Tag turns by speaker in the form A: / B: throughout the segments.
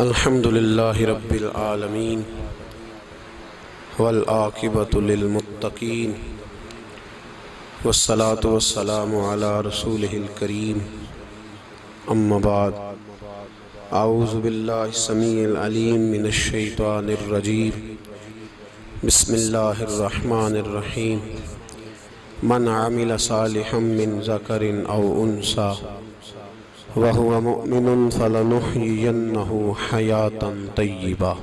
A: الحمد للہ رب العالمین والعاقبۃ للمتقین والصلاة والسلام علی رسولہ الکریم اما بعد اعوذ باللہ السمیع العلیم من الشیطان الرجیم بسم اللہ الرحمن الرحیم من عمل صالحا من ذکر او انثی وَهُوَ مُؤْمِنٌ فَلَنُحْيِيَنَّهُ حَيَاةً طَيِّبَةً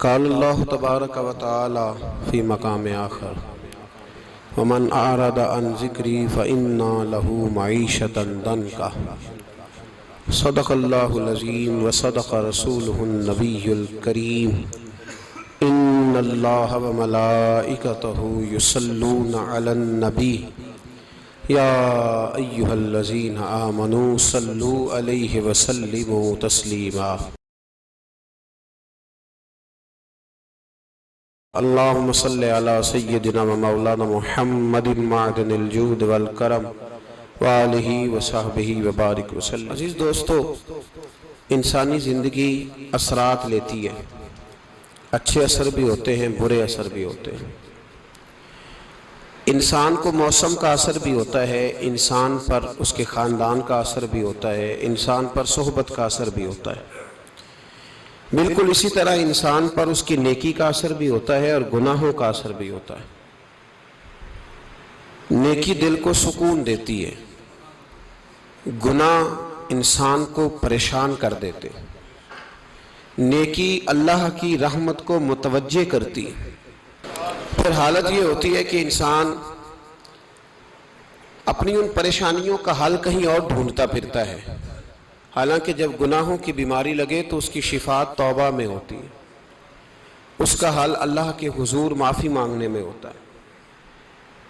A: قال اللہ تبارک و تعالی فی مقام آخر وَمَنْ أَعْرَضَ عَنْ ذِكْرِي فَإِنَّا لَهُ مَعِيشَةً ضَنْكًا صدق اللہ العظیم وصدق رسولہ النبی الکریم ان اللہ وملائکتہ یصلون علی النبی یا ایہا الذین آمنوا صلوا علیہ وسلموا تسلیما اللہم صلی علی سیدنا و مولانا محمد معدن الجود والکرم وآلہ وصحبہ وبارک وسلم۔ عزیز دوستو، انسانی زندگی اثرات لیتی ہے، اچھے اثر بھی ہوتے ہیں، برے اثر بھی ہوتے ہیں۔ انسان کو موسم کا اثر بھی ہوتا ہے، انسان پر اس کے خاندان کا اثر بھی ہوتا ہے، انسان پر صحبت کا اثر بھی ہوتا ہے۔ بالکل اسی طرح انسان پر اس کی نیکی کا اثر بھی ہوتا ہے اور گناہوں کا اثر بھی ہوتا ہے۔ نیکی دل کو سکون دیتی ہے، گناہ انسان کو پریشان کر دیتے۔ نیکی اللہ کی رحمت کو متوجہ کرتی ہے۔ پھر حالت یہ ہوتی ہے کہ انسان اپنی ان پریشانیوں کا حل کہیں اور ڈھونڈتا پھرتا ہے، حالانکہ جب گناہوں کی بیماری لگے تو اس کی شفا توبہ میں ہوتی ہے، اس کا حل اللہ کے حضور معافی مانگنے میں ہوتا ہے،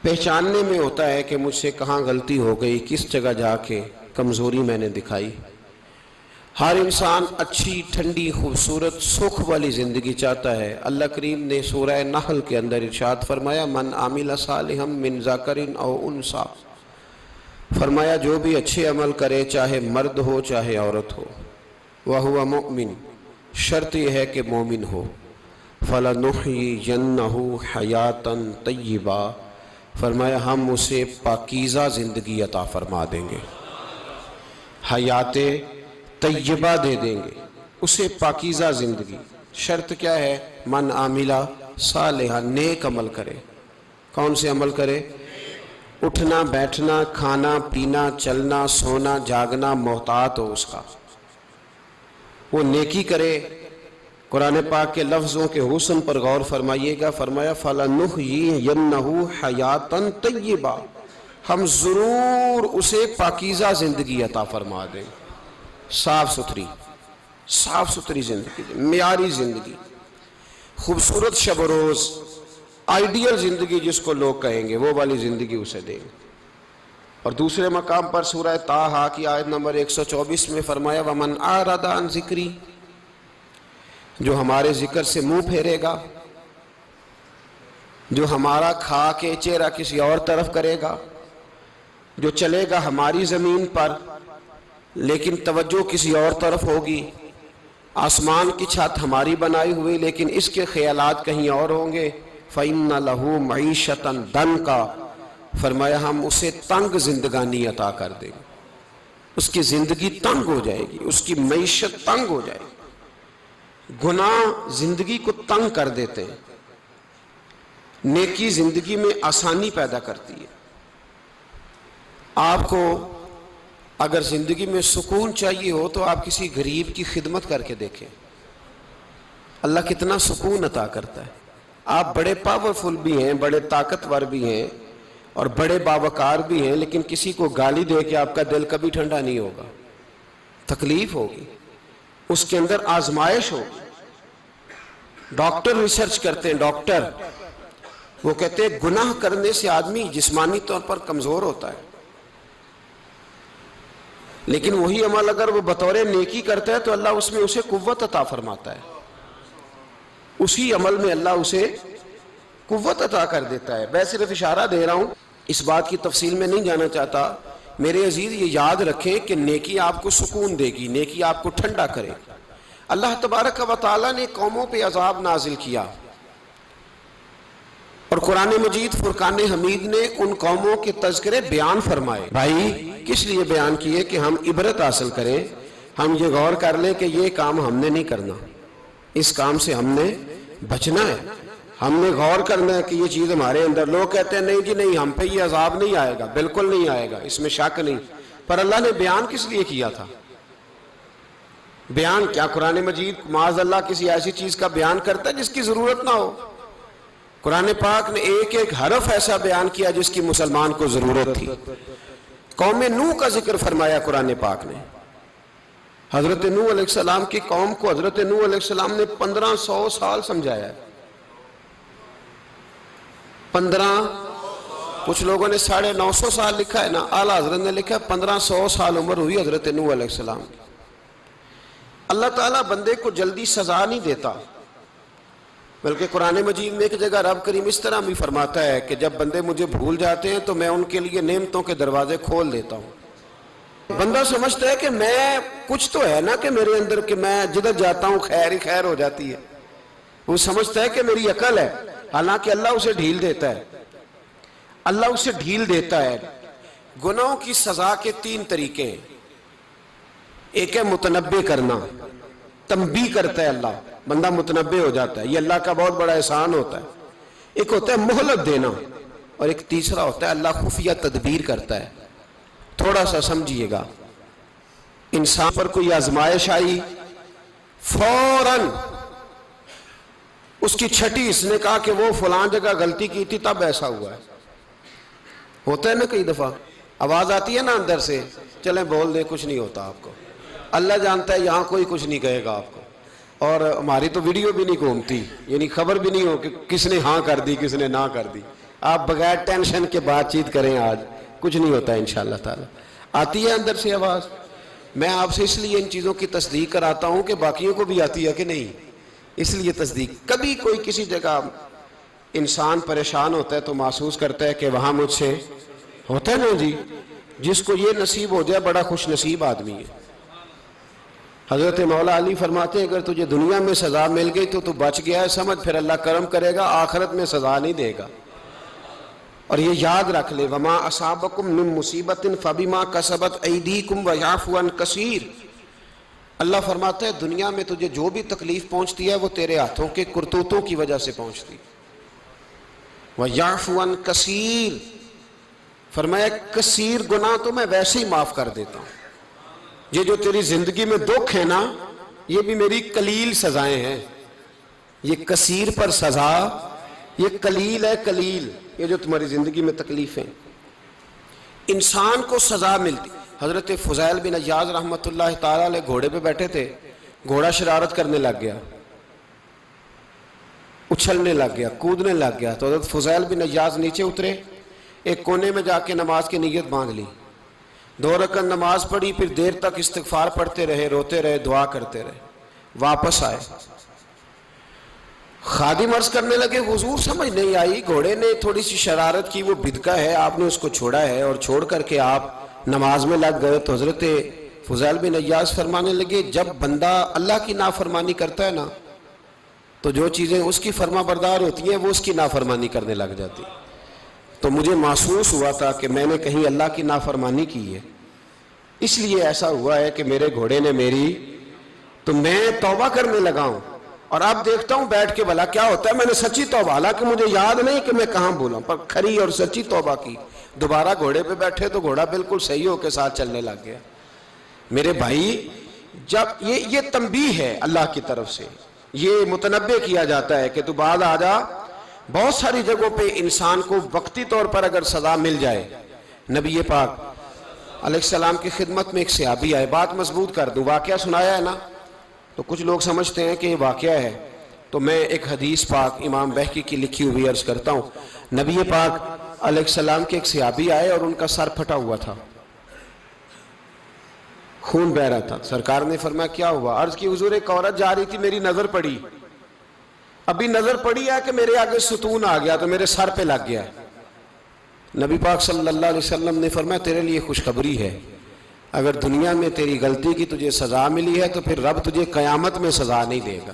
A: پہچاننے میں ہوتا ہے کہ مجھ سے کہاں غلطی ہو گئی، کس جگہ جا کے کمزوری میں نے دکھائی۔ ہر انسان اچھی، ٹھنڈی، خوبصورت، سکھ والی زندگی چاہتا ہے۔ اللہ کریم نے سورہ نحل کے اندر ارشاد فرمایا من عمل صالحا من ذکر او انثی، فرمایا جو بھی اچھے عمل کرے، چاہے مرد ہو چاہے عورت ہو، وَهُوَ مُؤْمِن، شرط یہ ہے کہ مومن ہو، فَلَنُحْيِيَنَّهُ حَيَاةً طَيِّبَةً، فرمایا ہم اسے پاکیزہ زندگی عطا فرما دیں گے، حیات طیبہ دے دیں گے اسے، پاکیزہ زندگی۔ شرط کیا ہے؟ من عاملہ صالحہ، نیک عمل کرے۔ کون سے عمل کرے؟ اٹھنا بیٹھنا، کھانا پینا، چلنا سونا جاگنا محتاط ہو اس کا، وہ نیکی کرے۔ قرآن پاک کے لفظوں کے حسن پر غور فرمائیے گا، فرمایا فَلَنُحْيِيَنَّهُ حَيَاةً طَيِّبَةً، ہم ضرور اسے پاکیزہ زندگی عطا فرما دیں، صاف ستھری زندگی، معیاری زندگی، خوبصورت شب و روز، آئیڈیل زندگی جس کو لوگ کہیں گے، وہ والی زندگی اسے دیں گے۔ اور دوسرے مقام پر سورہ طٰہٰ کی آیت نمبر 124 میں فرمایا وَمَنْ أَعْرَضَ عَنْ ذِكْرِي، جو ہمارے ذکر سے منہ پھیرے گا، جو ہمارا کھا کے چہرہ کسی اور طرف کرے گا، جو چلے گا ہماری زمین پر لیکن توجہ کسی اور طرف ہوگی، آسمان کی چھت ہماری بنائی ہوئی لیکن اس کے خیالات کہیں اور ہوں گے، فَإِنَّ لَهُ مَعِيشَةً ضَنْكًا، فرمایا ہم اسے تنگ زندگانی عطا کر دیں گے، اس کی زندگی تنگ ہو جائے گی، اس کی معیشت تنگ ہو جائے گی۔ گناہ زندگی کو تنگ کر دیتے ہیں، نیکی زندگی میں آسانی پیدا کرتی ہے۔ آپ کو اگر زندگی میں سکون چاہیے ہو تو آپ کسی غریب کی خدمت کر کے دیکھیں، اللہ کتنا سکون عطا کرتا ہے۔ آپ بڑے پاورفل بھی ہیں، بڑے طاقتور بھی ہیں اور بڑے باوقار بھی ہیں، لیکن کسی کو گالی دے کے آپ کا دل کبھی ٹھنڈا نہیں ہوگا، تکلیف ہوگی، اس کے اندر آزمائش ہوگی۔ ڈاکٹر ریسرچ کرتے ہیں، ڈاکٹر وہ کہتے ہیں گناہ کرنے سے آدمی جسمانی طور پر کمزور ہوتا ہے، لیکن وہی عمل اگر وہ بطور نیکی کرتا ہے تو اللہ اس میں اسے قوت عطا فرماتا ہے، اسی عمل میں اللہ اسے قوت عطا کر دیتا ہے۔ میں صرف اشارہ دے رہا ہوں، اس بات کی تفصیل میں نہیں جانا چاہتا۔ میرے عزیز یہ یاد رکھیں کہ نیکی آپ کو سکون دے گی، نیکی آپ کو ٹھنڈا کرے گی۔ اللہ تبارک و تعالیٰ نے قوموں پہ عذاب نازل کیا، اور قرآن مجید فرقان حمید نے ان قوموں کے تذکرے بیان فرمائے۔ بھائی کس لیے بیان کیے؟ کہ ہم عبرت حاصل کریں، ہم یہ غور کر لیں کہ یہ کام ہم نے نہیں کرنا، اس کام سے ہم نے بچنا ہے، ہم نے غور کرنا ہے کہ یہ چیز ہمارے اندر۔ لوگ کہتے ہیں نہیں جی نہیں، ہم پہ یہ عذاب نہیں آئے گا، بالکل نہیں آئے گا، اس میں شک نہیں۔ پر اللہ نے بیان کس لیے کیا تھا؟ بیان کیا قرآن مجید معاذ اللہ کسی ایسی چیز کا بیان کرتا ہے جس کی ضرورت نہ ہو؟ قرآن پاک نے ایک ایک حرف ایسا بیان کیا جس کی مسلمان کو ضرورت تھی۔ قوم نوح کا ذکر فرمایا قرآن پاک نے۔ حضرت نوح علیہ السلام کی قوم کو حضرت نوح علیہ السلام نے 1500 سال سمجھایا ہے۔ 15، کچھ لوگوں نے 950 سال لکھا ہے نا، اعلیٰ حضرت نے لکھا ہے 1500 سال عمر ہوئی حضرت نوح علیہ السلام کی۔ اللہ تعالیٰ بندے کو جلدی سزا نہیں دیتا، بلکہ قرآن مجید میں ایک جگہ رب کریم اس طرح بھی فرماتا ہے کہ جب بندے مجھے بھول جاتے ہیں تو میں ان کے لیے نعمتوں کے دروازے کھول دیتا ہوں۔ بندہ سمجھتا ہے کہ میں کچھ تو ہے نا کہ میرے اندر، کہ میں جدھر جاتا ہوں خیر ہی خیر ہو جاتی ہے، وہ سمجھتا ہے کہ میری عقل ہے، حالانکہ اللہ اسے ڈھیل دیتا ہے۔ اللہ اسے ڈھیل دیتا ہے۔ گناہوں کی سزا کے 3 طریقے ہیں۔ ایک ہے متنبع کرنا، تنبیہ کرتا ہے اللہ، بندہ متنبع ہو جاتا ہے، یہ اللہ کا بہت بڑا احسان ہوتا ہے۔ ایک ہوتا ہے مہلت دینا، اور ایک تیسرا ہوتا ہے اللہ خفیہ تدبیر کرتا ہے۔ تھوڑا سا سمجھیے گا، انسان پر کوئی آزمائش آئی، فوراً اس کی چھٹی اس نے کہا کہ وہ فلاں جگہ غلطی کی تھی تب ایسا ہوا ہے۔ ہوتا ہے نا کئی دفعہ، آواز آتی ہے نا اندر سے، چلیں بول دیں کچھ نہیں ہوتا آپ کو، اللہ جانتا ہے یہاں کوئی کچھ نہیں کہے گا آپ کو، اور ہماری تو ویڈیو بھی نہیں گھومتی، یعنی خبر بھی نہیں ہو کہ کس نے ہاں کر دی کس نے نہ کر دی۔ آپ بغیر ٹینشن کے بات چیت کریں، آج کچھ نہیں ہوتا ہے انشاءاللہ تعالی۔ آتی ہے اندر سے آواز؟ میں آپ سے اس لیے ان چیزوں کی تصدیق کراتا ہوں کہ باقیوں کو بھی آتی ہے کہ نہیں، اس لیے تصدیق۔ کبھی کوئی کسی جگہ انسان پریشان ہوتا ہے تو محسوس کرتا ہے کہ وہاں مجھ سے ہوتا ہے نا جی، جس کو یہ نصیب ہو جائے بڑا خوش نصیب آدمی ہے۔ حضرت مولا علی فرماتے ہیں اگر تجھے دنیا میں سزا مل گئی تو بچ گیا ہے، سمجھ پھر اللہ کرم کرے گا، آخرت میں سزا نہیں دے گا۔ اور یہ یاد رکھ لے، وما اصابکم من مصیبت فبما کسبت ایدیکم ویعفو عن کثیر۔ اللہ فرماتا ہے دنیا میں تجھے جو بھی تکلیف پہنچتی ہے وہ تیرے ہاتھوں کے کرتوتوں کی وجہ سے پہنچتی، ویعفو عن کثیر، فرمایا کثیر گناہ تو میں ویسے ہی معاف کر دیتا ہوں۔ یہ جو تیری زندگی میں دکھ ہے نا، یہ بھی میری قلیل سزائیں ہیں۔ یہ کثیر پر سزا، یہ قلیل ہے، قلیل یہ جو تمہاری زندگی میں تکلیفیں۔ انسان کو سزا ملتی۔ حضرت فضیل بن عیاض رحمۃ اللہ تعالی علیہ گھوڑے پہ بیٹھے تھے، گھوڑا شرارت کرنے لگ گیا، اچھلنے لگ گیا، کودنے لگ گیا، تو حضرت فضیل بن عیاض نیچے اترے، ایک کونے میں جا کے نماز کی نیت باندھ لی، 2 رکعت نماز پڑھی، پھر دیر تک استغفار پڑھتے رہے، روتے رہے، دعا کرتے رہے، واپس آئے۔ خادم عرض کرنے لگے حضور سمجھ نہیں آئی، گھوڑے نے تھوڑی سی شرارت کی، وہ بدکا ہے، آپ نے اس کو چھوڑا ہے اور چھوڑ کر کے آپ نماز میں لگ گئے۔ تو حضرت فضیل بن عیاض فرمانے لگے جب بندہ اللہ کی نافرمانی کرتا ہے نا تو جو چیزیں اس کی فرما بردار ہوتی ہیں وہ اس کی نافرمانی کرنے لگ جاتی۔ تو مجھے محسوس ہوا تھا کہ میں نے کہیں اللہ کی نافرمانی کی ہے، اس لیے ایسا ہوا ہے کہ میرے گھوڑے نے میری، تو میں توبہ کرنے لگا ہوں، اور اب دیکھتا ہوں بیٹھ کے بھلا کیا ہوتا ہے۔ میں نے سچی توبہ، حالانکہ مجھے یاد نہیں کہ میں کہاں بولا، پر کھری اور سچی توبہ کی۔ دوبارہ گھوڑے پہ بیٹھے تو گھوڑا بالکل صحیح ہو کے ساتھ چلنے لگ گیا۔ میرے بھائی جب یہ تنبیہ ہے اللہ کی طرف سے، یہ متنبع کیا جاتا ہے کہ تو بعد آ جا۔ بہت ساری جگہوں پہ انسان کو وقتی طور پر اگر سزا مل جائے، نبی پاک علیہ السلام کی خدمت میں ایک صحابی آئے، بات مضبوط کر دوں، واقعہ سنایا ہے نا تو کچھ لوگ سمجھتے ہیں کہ یہ واقعہ ہے، تو میں ایک حدیث پاک امام بہقی کی لکھی ہوئی عرض کرتا ہوں۔ نبی پاک علیہ السلام کے ایک صحابی آئے اور ان کا سر پھٹا ہوا تھا، خون بہ رہا تھا۔ سرکار نے فرمایا کیا ہوا؟ عرض کی حضور ایک عورت جا رہی تھی، میری نظر پڑی، ابھی نظر پڑی ہے کہ میرے آگے ستون آ گیا تو میرے سر پہ لگ گیا۔ نبی پاک صلی اللہ علیہ وسلم نے فرمایا تیرے لیے خوشخبری ہے، اگر دنیا میں تیری غلطی کی تجھے سزا ملی ہے تو پھر رب تجھے قیامت میں سزا نہیں دے گا.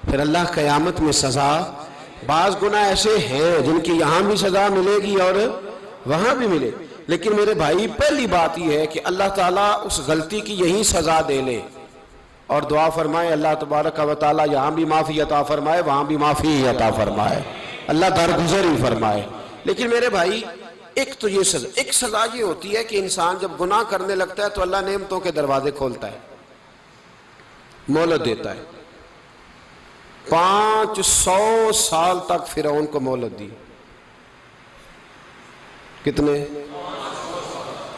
A: پھر اللہ قیامت میں سزا، بعض گناہ ایسے ہیں جن کی یہاں بھی سزا ملے گی اور وہاں بھی ملے، لیکن میرے بھائی پہلی بات یہ ہے کہ اللہ تعالیٰ اس غلطی کی یہی سزا دے لے اور دعا فرمائے اللہ تبارک و تعالیٰ یہاں بھی معافی عطا فرمائے وہاں بھی معافی عطا فرمائے، اللہ درگزر ہی فرمائے. لیکن میرے بھائی ایک تو یہ سزا، ایک سزا یہ ہوتی ہے کہ انسان جب گناہ کرنے لگتا ہے تو اللہ نعمتوں کے دروازے کھولتا ہے، مہلت دیتا ہے. 500 سال تک فرعون کو مہلت دی. کتنے؟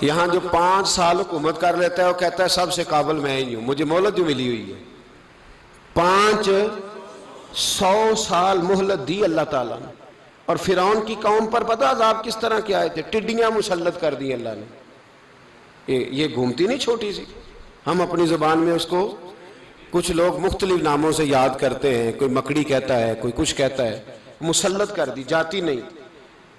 A: یہاں جو 5 سال حکومت کر لیتا ہے وہ کہتا ہے سب سے قابل میں ہی ہوں، مجھے مہلت جو ملی ہوئی ہے. 500 سال مہلت دی اللہ تعالیٰ نے. اور فرعون کی قوم پر پتہ عذاب کس طرح کیا آئے تھے؟ ٹڈیاں مسلط کر دی اللہ نے. یہ گھومتی نہیں چھوٹی سی، ہم اپنی زبان میں اس کو کچھ لوگ مختلف ناموں سے یاد کرتے ہیں، کوئی مکڑی کہتا ہے، کوئی کچھ کہتا ہے. مسلط کر دی، جاتی نہیں.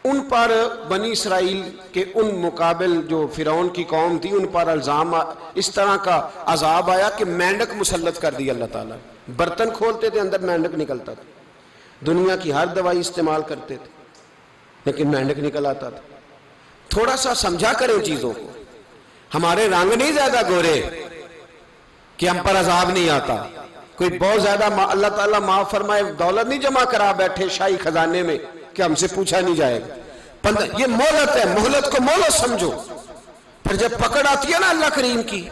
A: ان پر بنی اسرائیل کے ان مقابل جو فرعون کی قوم تھی ان پر الزام اس طرح کا عذاب آیا کہ مینڈک مسلط کر دی اللہ تعالیٰ. برتن کھولتے تھے اندر مینڈک نکلتا تھا. دنیا کی ہر دوائی استعمال کرتے تھے لیکن مینڈک نکل آتا تھا. تھوڑا سا سمجھا کریں چیزوں کو. ہمارے رنگ نہیں زیادہ گورے کہ ہم پر عذاب نہیں آتا. کوئی بہت زیادہ اللہ تعالیٰ معاف فرمائے دولت نہیں جمع کرا بیٹھے شاہی خزانے میں کہ ہم سے پوچھا نہیں جائے گا. یہ مہلت ہے، مہلت کو مہلت سمجھو. پھر جب پکڑ آتی ہے نا اللہ کریم کی،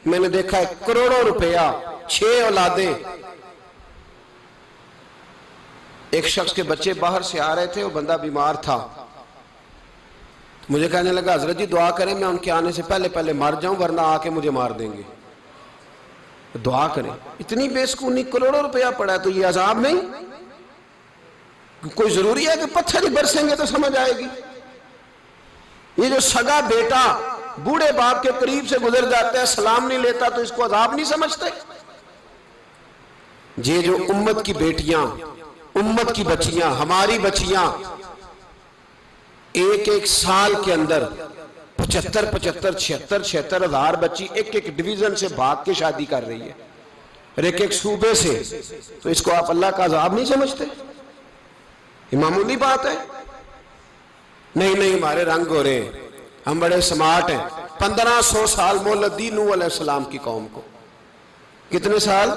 A: میں نے دیکھا ہے کروڑوں روپیہ، 6 اولادیں. ایک شخص کے بچے باہر سے آ رہے تھے، وہ بندہ بیمار تھا. مجھے کہنے لگا حضرت جی دعا کریں میں ان کے آنے سے پہلے مر جاؤں ورنہ آ کے مجھے مار دیں گے. دعا کریں. اتنی بے سکونی، کروڑوں روپیہ پڑا ہے تو یہ عذاب نہیں؟ کوئی ضروری ہے کہ پتھر ہی برسیں گے تو سمجھ آئے گی؟ یہ جو سگا بیٹا بوڑھے باپ کے قریب سے گزر جاتا ہے سلام نہیں لیتا تو اس کو عذاب نہیں سمجھتے؟ یہ جو امت کی بیٹیاں، امت کی بچیاں، ہماری بچیاں ایک سال کے اندر 75,000 ہزار بچی ایک ڈویژن سے بھاگ کے شادی کر رہی ہے اور ایک صوبے سے. تو اس کو آپ اللہ کا عذاب نہیں سمجھتے؟ یہ معمولی بات ہے. نہیں ہمارے رنگ ہو رہے ہیں، ہم بڑے سمارٹ ہیں. 1500 سال مہلت دی نوح علیہ السلام کی قوم کو. کتنے سال؟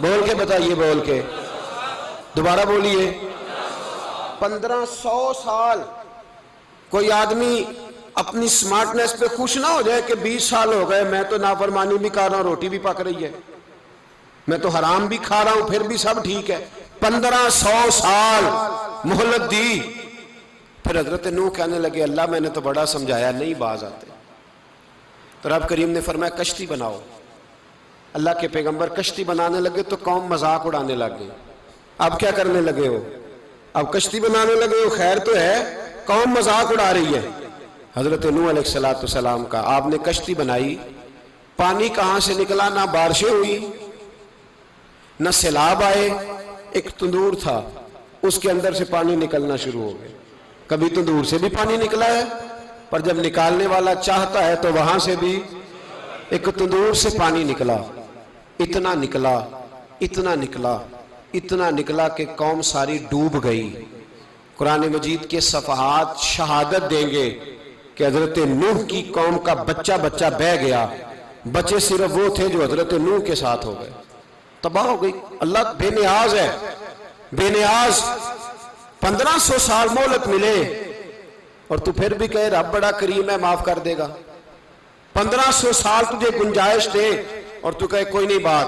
A: بول کے بتائیے، بول کے دوبارہ بولیے. 1500 سال. کوئی آدمی اپنی سمارٹنس پہ خوش نہ ہو جائے کہ 20 سال ہو گئے میں تو نافرمانی بھی کر رہا ہوں، روٹی بھی پک رہی ہے، میں تو حرام بھی کھا رہا ہوں پھر بھی سب ٹھیک ہے. 1500 سال مہلت دی. پھر حضرت نوح کہنے لگے اللہ میں نے تو بڑا سمجھایا نہیں باز آتے. تو رب کریم نے فرمایا کشتی بناؤ. اللہ کے پیغمبر کشتی بنانے لگے تو قوم مذاق اڑانے لگ گئی. اب کیا کرنے لگے ہو؟ اب کشتی بنانے لگے ہو، خیر تو ہے، قوم مذاق اڑا رہی ہے. حضرت نوح علیہ السلام کا آپ نے کشتی بنائی، پانی کہاں سے نکلا؟ نہ بارشیں ہوئی نہ سیلاب آئے. ایک تندور تھا اس کے اندر سے پانی نکلنا شروع ہو گیا. کبھی تندور سے بھی پانی نکلا ہے، پر جب نکالنے والا چاہتا ہے تو وہاں سے بھی ایک تندور سے پانی نکلا. اتنا نکلا، اتنا نکلا، اتنا نکلا کہ قوم ساری ڈوب گئی. قرآن مجید کے صفحات شہادت دیں گے کہ حضرت نوح کی قوم کا بچہ بہ گیا. بچے صرف وہ تھے جو حضرت نوح کے ساتھ ہو گئے، تباہ ہو گئی. اللہ بے نیاز ہے، بے نیاز. 1500 سال مہلت ملے اور تو پھر بھی کہے رب بڑا کریم ہے معاف کر دے گا. 1500 سال تجھے گنجائش دے اور تو کہے کوئی نہیں بات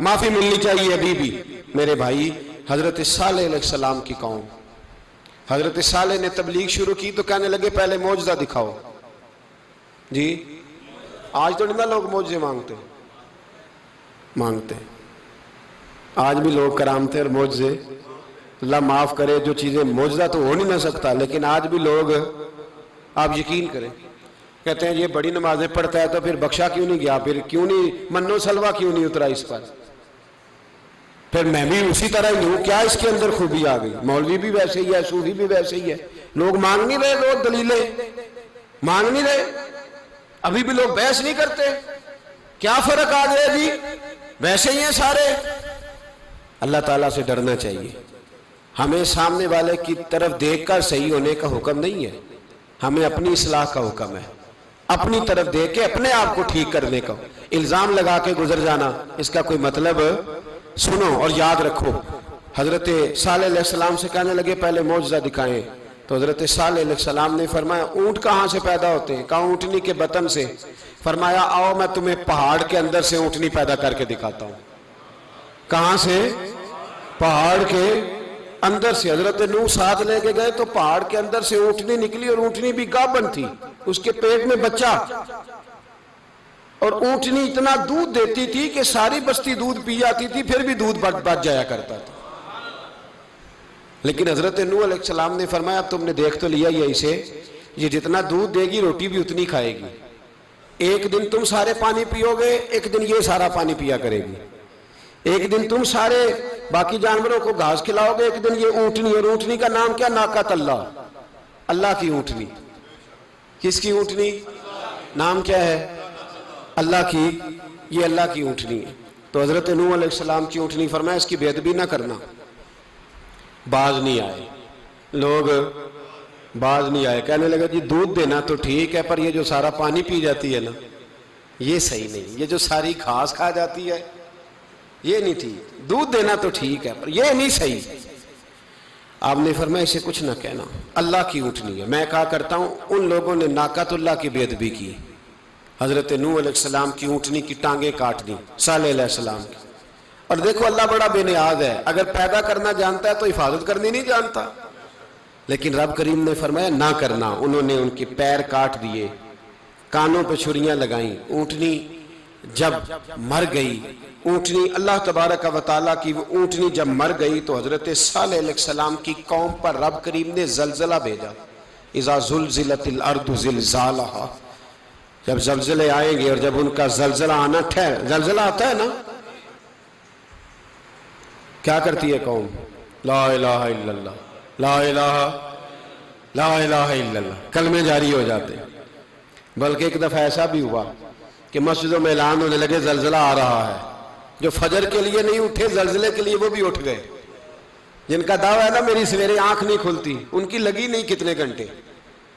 A: معافی ملنی چاہیے ابھی بھی. میرے بھائی حضرت صالح علیہ السلام کی قوم، حضرت صالح نے تبلیغ شروع کی تو کہنے لگے پہلے معجزہ دکھاؤ. جی آج تو نہیں لوگ معجزے مانگتے ہیں. آج بھی لوگ کرامتے اور معجزے، اللہ معاف کرے جو چیزیں معجزہ تو ہو نہیں نہ سکتا، لیکن آج بھی لوگ، آپ یقین کریں، کہتے ہیں یہ بڑی نمازیں پڑھتا ہے تو پھر بخشا کیوں نہیں گیا، پھر کیوں نہیں منو سلوا کیوں نہیں اترا اس پر، پھر میں بھی اسی طرح ہی ہوں، کیا اس کے اندر خوبی آ گئی؟ مولوی بھی ویسے ہی ہے، صوفی بھی ویسے ہی ہے. لوگ مانگ نہیں رہے، لوگ دلیلیں مانگ نہیں رہے. ابھی بھی لوگ بحث نہیں کرتے، کیا فرق آ گیا جی، ویسے ہی ہیں سارے۔ اللہ تعالیٰ سے ڈرنا چاہیے۔ ہمیں سامنے والے کی طرف دیکھ کر صحیح ہونے کا حکم نہیں ہے، ہمیں اپنی اصلاح کا حکم ہے، اپنی طرف دیکھ کے اپنے آپ کو ٹھیک کرنے کا۔ الزام لگا کے گزر جانا، اس کا کوئی مطلب سنو اور یاد رکھو۔ حضرت صالح علیہ السلام سے کہنے لگے پہلے معجزہ دکھائیں، تو حضرت صالح علیہ السلام نے فرمایا اونٹ کہاں سے پیدا ہوتے ہیں؟ کہا اونٹنی کے بطن سے۔ فرمایا آؤ میں تمہیں پہاڑ کے اندر سے اونٹنی پیدا کر کے دکھاتا ہوں۔ کہاں سے؟ پہاڑ کے اندر سے۔ حضرت نوح ساتھ لے کے گئے تو پہاڑ کے اندر سے اونٹنی نکلی، اور اونٹنی بھی گابن تھی، اس کے پیٹ میں بچہ، اور اونٹنی اتنا دودھ دیتی تھی کہ ساری بستی دودھ پی جاتی تھی، پھر بھی دودھ بچ جایا کرتا تھا۔ لیکن حضرت نوح علیہ السلام نے فرمایا اب تم نے دیکھ تو لیا یہ اسے، یہ جتنا دودھ دے گی روٹی بھی اتنی کھائے گی، ایک دن تم سارے پانی پیو گے، ایک دن یہ سارا پانی پیا کرے گی، ایک دن تم سارے باقی جانوروں کو گھاس کھلاؤ گے، ایک دن یہ اونٹنی، اور اونٹنی کا نام کیا؟ ناقۃ اللہ، اللہ کی اونٹنی۔ کس کی اونٹنی؟ نام کیا ہے؟ اللہ کی، یہ اللہ کی اونٹنی ہے۔ تو حضرت نوح علیہ السلام کی اونٹنی، فرمایا اس کی بے ادبی نہ کرنا۔ باز نہیں آئے لوگ، باز نہیں آئے، کہنے لگا جی دودھ دینا تو ٹھیک ہے، پر یہ جو سارا پانی پی جاتی ہے نا یہ صحیح نہیں، یہ جو ساری گھاس کھا جاتی ہے یہ نہیں ٹھیک، دودھ دینا تو ٹھیک ہے پر یہ نہیں صحیح۔ آپ نے فرمایا اسے کچھ نہ کہنا، اللہ کی اونٹنی ہے۔ میں کہا کرتا ہوں ان لوگوں نے ناقۃ اللہ کی بے ادبی کی، حضرت نوح علیہ السلام کی اونٹنی کی ٹانگیں کاٹ دی، صالح علیہ السلام کی۔ اور دیکھو اللہ بڑا بے نیاز ہے، اگر پیدا کرنا جانتا ہے تو حفاظت کرنی نہیں جانتا، لیکن رب کریم نے فرمایا نہ کرنا۔ انہوں نے ان کے پیر کاٹ دیے، کانوں پہ چھریاں لگائیں۔ اونٹنی جب مر گئی، اونٹنی اللہ تبارک و تعالیٰ کی وہ اونٹنی جب مر گئی تو حضرت صالح علیہ السلام کی قوم پر رب کریم نے زلزلہ بھیجا۔ اذا زلزلت الارض زلزالہا، جب زلزلے آئیں گے اور جب ان کا زلزلہ آنا زلزلہ آتا ہے نا، کیا کرتی ہے قوم؟ لا الہ الا اللہ، لا الہ الا اللہ، کلمے جاری ہو جاتے ہیں۔ بلکہ ایک دفعہ ایسا بھی ہوا کہ مسجدوں میں اعلان ہونے لگے زلزلہ آ رہا ہے، جو فجر کے لیے نہیں اٹھے زلزلے کے لیے وہ بھی اٹھ گئے، جن کا دعویٰ ہے نا میری سویرے آنکھ نہیں کھلتی، ان کی لگی نہیں کتنے گھنٹے،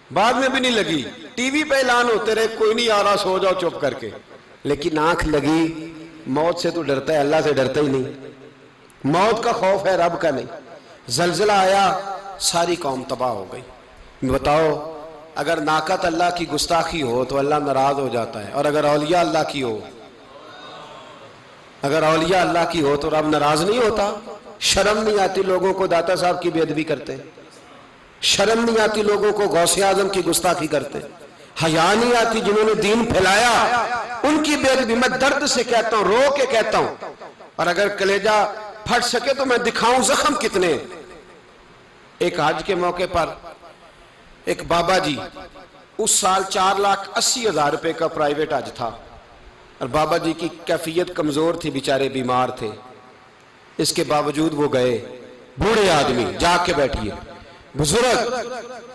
A: بعد میں بھی نہیں لگی، ٹی وی پہ اعلان ہوتے رہے کوئی نہیں آ رہا سو جاؤ چپ کر کے، لیکن آنکھ لگی۔ موت سے تو ڈرتا ہے، اللہ سے ڈرتا ہی نہیں، موت کا خوف ہے رب کا نہیں۔ زلزلہ آیا، ساری قوم تباہ ہو گئی۔ بتاؤ اگر ناقۃ اللہ کی گستاخی ہو تو اللہ ناراض ہو جاتا ہے، اور اگر اولیاء اللہ کی ہو، اگر اولیاء اللہ کی ہو تو رب ناراض نہیں ہوتا؟ شرم نہیں آتی لوگوں کو داتا صاحب کی بے ادبی کرتے، شرم نہیں آتی لوگوں کو غوث اعظم کی گستاخی کرتے، حیا نہیں آتی جنہوں نے دین پھیلایا ان کی بے ادبی؟ میں درد سے کہتا ہوں، رو کے کہتا ہوں، اور اگر کلیجہ پھٹ سکے تو میں دکھاؤں زخم کتنے۔ ایک حج کے موقع پر ایک بابا جی، اس سال 4,80,000 روپے کا پرائیویٹ حج تھا، اور بابا جی کی کیفیت کمزور تھی، بیچارے بیمار تھے، اس کے باوجود وہ گئے۔ بوڑھے آدمی، جا کے بیٹھیے، بزرگ،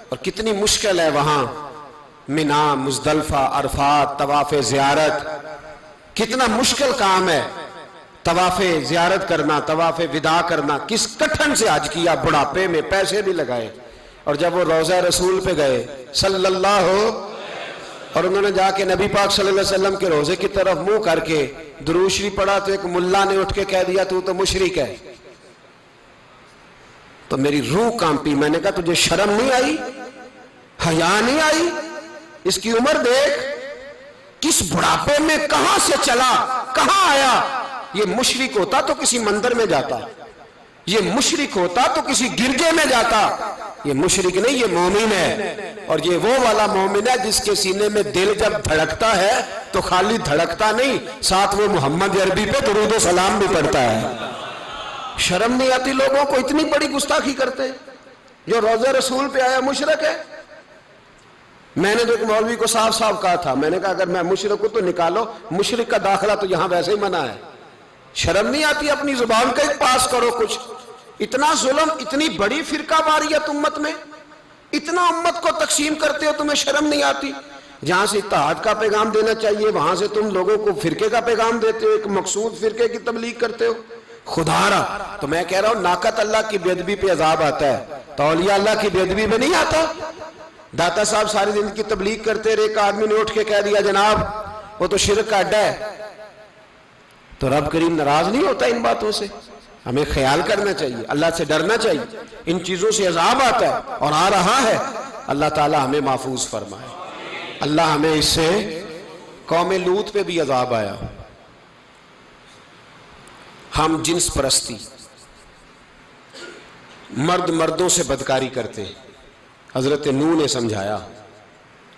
A: اور کتنی مشکل ہے وہاں منا، مزدلفہ، عرفات، طواف زیارت، کتنا مشکل کام ہے طواف زیارت کرنا، طواف وداع کرنا۔ کس کٹھن سے حج کیا، بڑھاپے میں پیسے بھی لگائے، اور جب وہ روضہ رسول پہ گئے صلی اللہ ہو، اور انہوں نے جا کے نبی پاک صلی اللہ علیہ وسلم کے روزے کی طرف منہ کر کے درود شریف پڑھا تو ایک ملا نے اٹھ کے کہہ دیا تو مشرک ہے۔ تو میری روح کانپی، میں نے کہا تجھے شرم نہیں آئی، حیا نہیں آئی؟ اس کی عمر دیکھ، کس بڑھاپے میں کہاں سے چلا، کہاں آیا۔ یہ مشرک ہوتا تو کسی مندر میں جاتا، یہ مشرک ہوتا تو کسی گرجے میں جاتا، یہ مشرک نہیں، یہ مومن ہے، اور یہ وہ والا مومن ہے جس کے سینے میں دل جب دھڑکتا ہے تو خالی دھڑکتا نہیں، ساتھ وہ محمد عربی پہ درود و سلام بھی پڑھتا ہے۔ شرم نہیں آتی لوگوں کو؟ اتنی بڑی گستاخی کرتے، جو روضہ رسول پہ آیا مشرک ہے۔ میں نے تو ایک مولوی کو صاف صاف کہا تھا، میں نے کہا اگر میں مشرک ہوں تو نکالو، مشرک کا داخلہ تو یہاں ویسے ہی منع ہے۔ شرم نہیں آتی؟ اپنی زبان کا ایک پاس کرو کچھ۔ اتنا ظلم، اتنی بڑی فرقہ واریت امت میں، اتنا امت کو تقسیم کرتے ہو، تمہیں شرم نہیں آتی؟ جہاں سے اتحاد کا پیغام دینا چاہیے وہاں سے تم لوگوں کو فرقے کا پیغام دیتے ہو، ایک مقصود فرقے کی تبلیغ کرتے ہو. خدا را تو میں کہہ رہا ہوں ناقت اللہ کی بے ادبی پہ عذاب آتا ہے تو اولیاء اللہ کی بے ادبی میں نہیں آتا. داتا صاحب ساری زندگی کی تبلیغ کرتے رہے، ایک آدمی نے اٹھ کے کہہ دیا جناب وہ تو شرک کا اڈا ہے، تو رب کریم ناراض نہیں ہوتا ان باتوں سے؟ ہمیں خیال کرنا چاہیے، اللہ سے ڈرنا چاہیے. ان چیزوں سے عذاب آتا ہے اور آ رہا ہے. اللہ تعالی ہمیں محفوظ فرمائے. اللہ ہمیں اس سے، قوم لوط پہ بھی عذاب آیا. ہم جنس پرستی، مرد مردوں سے بدکاری کرتے ہیں. حضرت نوح نے سمجھایا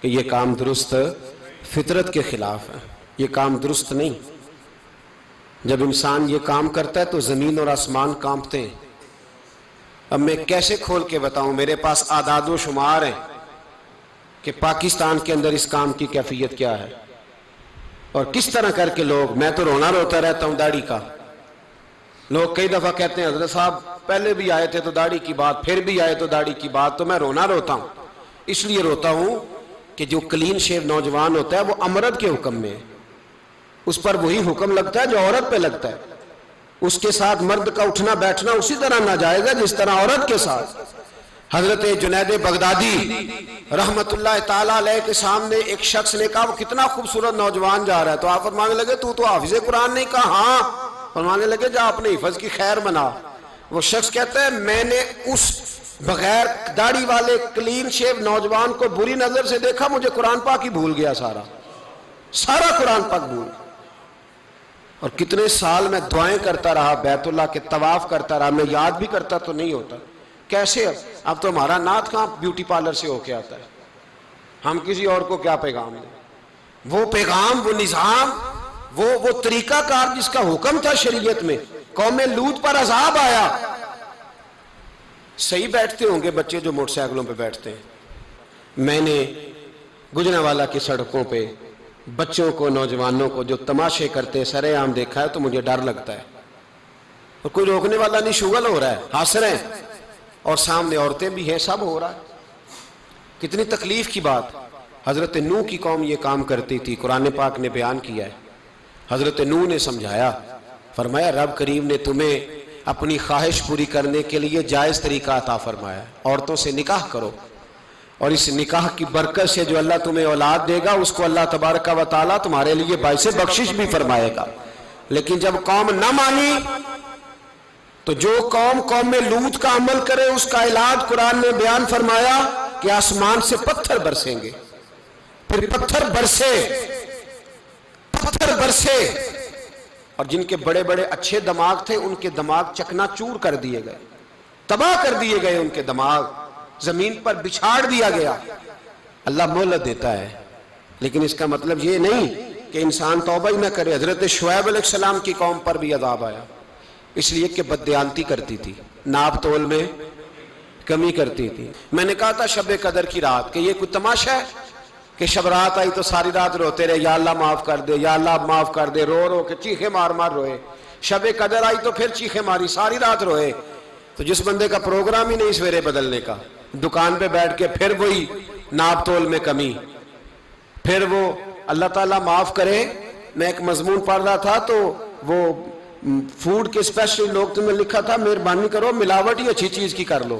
A: کہ یہ کام درست فطرت کے خلاف ہے، یہ کام درست نہیں. جب انسان یہ کام کرتا ہے تو زمین اور آسمان کانپتے ہیں. اب میں کیسے کھول کے بتاؤں، میرے پاس اعداد و شمار ہیں کہ پاکستان کے اندر اس کام کی کیفیت کیا ہے اور کس طرح کر کے لوگ، میں تو رونا روتا رہتا ہوں داڑھی کا. لوگ کئی دفعہ کہتے ہیں حضرت صاحب پہلے بھی آئے تھے تو داڑھی کی بات، پھر بھی آئے تو داڑھی کی بات. تو میں رونا روتا ہوں، اس لیے روتا ہوں کہ جو کلین شیو نوجوان ہوتا ہے وہ امرد کے حکم میں ہے، اس پر وہی حکم لگتا ہے جو عورت پہ لگتا ہے. اس کے ساتھ مرد کا اٹھنا بیٹھنا اسی طرح ناجائز ہے جس طرح عورت کے ساتھ. حضرت جنید بغدادی رحمت اللہ تعالیٰ علیہ کے سامنے ایک شخص نے کہا وہ کتنا خوبصورت نوجوان جا رہا ہے، تو آپ فرمانے لگے تو حافظ قرآن نہیں؟ کہا ہاں. فرمانے لگے جا اپنے حفظ کی خیر بنا. وہ شخص کہتا ہے میں نے اس بغیر داڑھی والے کلین شیو نوجوان کو بری نظر سے دیکھا، مجھے قرآن پاک ہی بھول گیا، سارا قرآن پاک بھول. اور کتنے سال میں دعائیں کرتا رہا، بیت اللہ کے طواف کرتا رہا، میں یاد بھی کرتا تو نہیں ہوتا. کیسے اب تو ہمارا نعت کہاں بیوٹی پارلر سے ہو کے آتا ہے، ہم کسی اور کو کیا پیغام دیں؟ وہ پیغام، وہ نظام، وہ طریقہ کار جس کا حکم تھا شریعت میں. قوم لوط پر عذاب آیا. صحیح بیٹھتے ہوں گے بچے جو موٹر سائیکلوں پہ بیٹھتے ہیں. میں نے گجرانوالہ کی سڑکوں پہ بچوں کو، نوجوانوں کو جو تماشے کرتے سرے عام دیکھا ہے تو مجھے ڈر لگتا ہے. اور کوئی روکنے والا نہیں، شغل ہو رہا ہے، ہنس رہے ہیں اور سامنے عورتیں بھی ہیں، سب ہو رہا ہے. کتنی تکلیف کی بات. حضرت نوح کی قوم یہ کام کرتی تھی، قرآن پاک نے بیان کیا ہے. حضرت نوح نے سمجھایا، فرمایا رب کریم نے تمہیں اپنی خواہش پوری کرنے کے لیے جائز طریقہ عطا فرمایا، عورتوں سے نکاح کرو، اور اس نکاح کی برکت سے جو اللہ تمہیں اولاد دے گا اس کو اللہ تبارک و تعالیٰ تمہارے لیے باعث بخشش بھی فرمائے گا. لیکن جب قوم نہ مانی تو جو قوم میں لوط کا عمل کرے اس کا علاج قرآن نے بیان فرمایا کہ آسمان سے پتھر برسیں گے. پھر پتھر برسے اور جن کے بڑے بڑے اچھے دماغ تھے ان کے دماغ چکنا چور کر دیے گئے، تباہ کر دیے گئے، ان کے دماغ زمین پر بچھاڑ دیا گیا. اللہ مہلت دیتا ہے لیکن اس کا مطلب یہ نہیں کہ انسان توبہ ہی نہ کرے. حضرت شعیب علیہ السلام کی قوم پر بھی عذاب آیا، اس لیے کہ بددیانتی کرتی تھی، ناپ تول میں کمی کرتی تھی. میں نے کہا تھا شب قدر کی رات کہ یہ کوئی تماشا ہے کہ شب رات آئی تو ساری رات روتے رہے یا اللہ معاف کر دے، یا اللہ معاف کر دے، رو رو کے چیخے مار مار روئے. شب قدر آئی تو پھر چیخے ماری، ساری رات روئے. تو جس بندے کا پروگرام ہی نہیں سویرے بدلنے کا، دکان پہ بیٹھ کے پھر وہی ناپ تول میں کمی، پھر وہ اللہ تعالیٰ معاف کرے. میں ایک مضمون پڑھ رہا تھا تو وہ فوڈ کے اسپیشل لوگ تمہیں لکھا تھا مہربانی کرو ملاوٹ ہی اچھی چیز کی کر لو،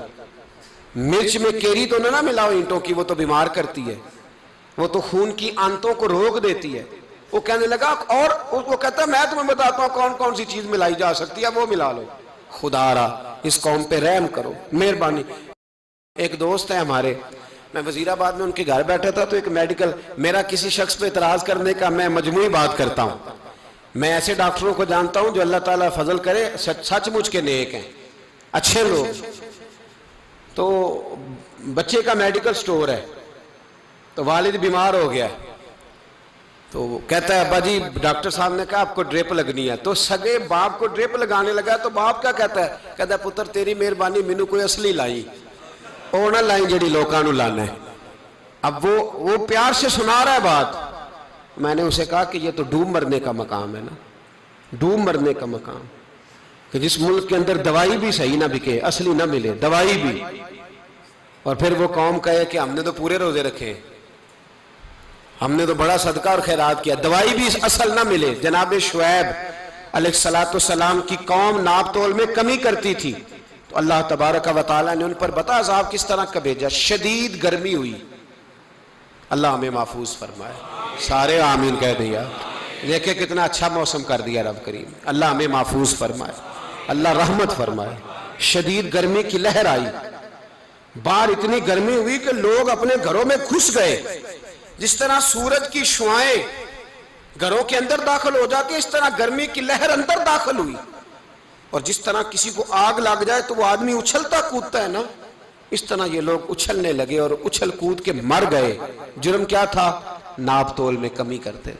A: مرچ میں کیری تو نہ ملاؤ اینٹوں کی، وہ تو بیمار کرتی ہے، وہ تو خون کی آنتوں کو روک دیتی ہے. وہ کہنے لگا اور وہ کہتا ہے میں تمہیں بتاتا ہوں کون کون سی چیز ملائی جا سکتی ہے، وہ ملا لو. خدا را اس قوم پہ رحم کرو، مہربانی. ایک دوست ہے ہمارے، میں وزیر آباد میں ان کے گھر بیٹھا تھا تو ایک میڈیکل، میرا کسی شخص پہ اعتراض کرنے کا میں مجموعی بات کرتا ہوں. میں ایسے ڈاکٹروں کو جانتا ہوں جو اللہ تعالیٰ فضل کرے سچ مچ کے نیک ہیں، اچھے لوگ. تو بچے کا میڈیکل سٹور ہے تو والد بیمار ہو گیا تو کہتا ہے ابا جی ڈاکٹر صاحب نے کہا آپ کو ڈریپ لگنی ہے. تو سگے باپ کو ڈریپ لگانے لگا تو باپ کیا کہتا ہے پتر تیری مہربانی مینوں کوئی اصلی لائی، وہ نہ لائیں جڑی لوکاں نوں لانا ہے. اب وہ پیار سے سنا رہا ہے بات. میں نے اسے کہا کہ یہ تو ڈوب مرنے کا مقام ہے نا، ڈوب مرنے کا مقام، کہ جس ملک کے اندر دوائی بھی صحیح نہ بکے، اصلی نہ ملے دوائی بھی، اور پھر وہ قوم کہے کہ ہم نے تو پورے روزے رکھے. ہم نے تو بڑا صدقہ اور خیرات کیا، دوائی بھی اصل نہ ملے۔ جناب شعیب علیہ السلام کی قوم ناپ تول میں کمی کرتی تھی، تو اللہ تبارک و تعالیٰ نے ان پر بتا عذاب کس طرح کا بھیجا، شدید گرمی ہوئی۔ اللہ ہمیں محفوظ فرمائے، سارے آمین کہہ دیا۔ دیکھیں کتنا اچھا موسم کر دیا رب کریم، اللہ ہمیں محفوظ فرمائے، اللہ رحمت فرمائے۔ شدید گرمی کی لہر آئی، باہر اتنی گرمی ہوئی کہ لوگ اپنے گھروں میں گھس گئے۔ جس طرح سورج کی شعاعیں گھروں کے اندر داخل ہو جاتی ہے، اس طرح گرمی کی لہر اندر داخل ہوئی، اور جس طرح کسی کو آگ لگ جائے تو وہ آدمی اچھلتا کودتا ہے نا، اس طرح یہ لوگ اچھلنے لگے اور اچھل کود کے مر گئے۔ جرم کیا تھا؟ ناپ تول میں کمی کرتے۔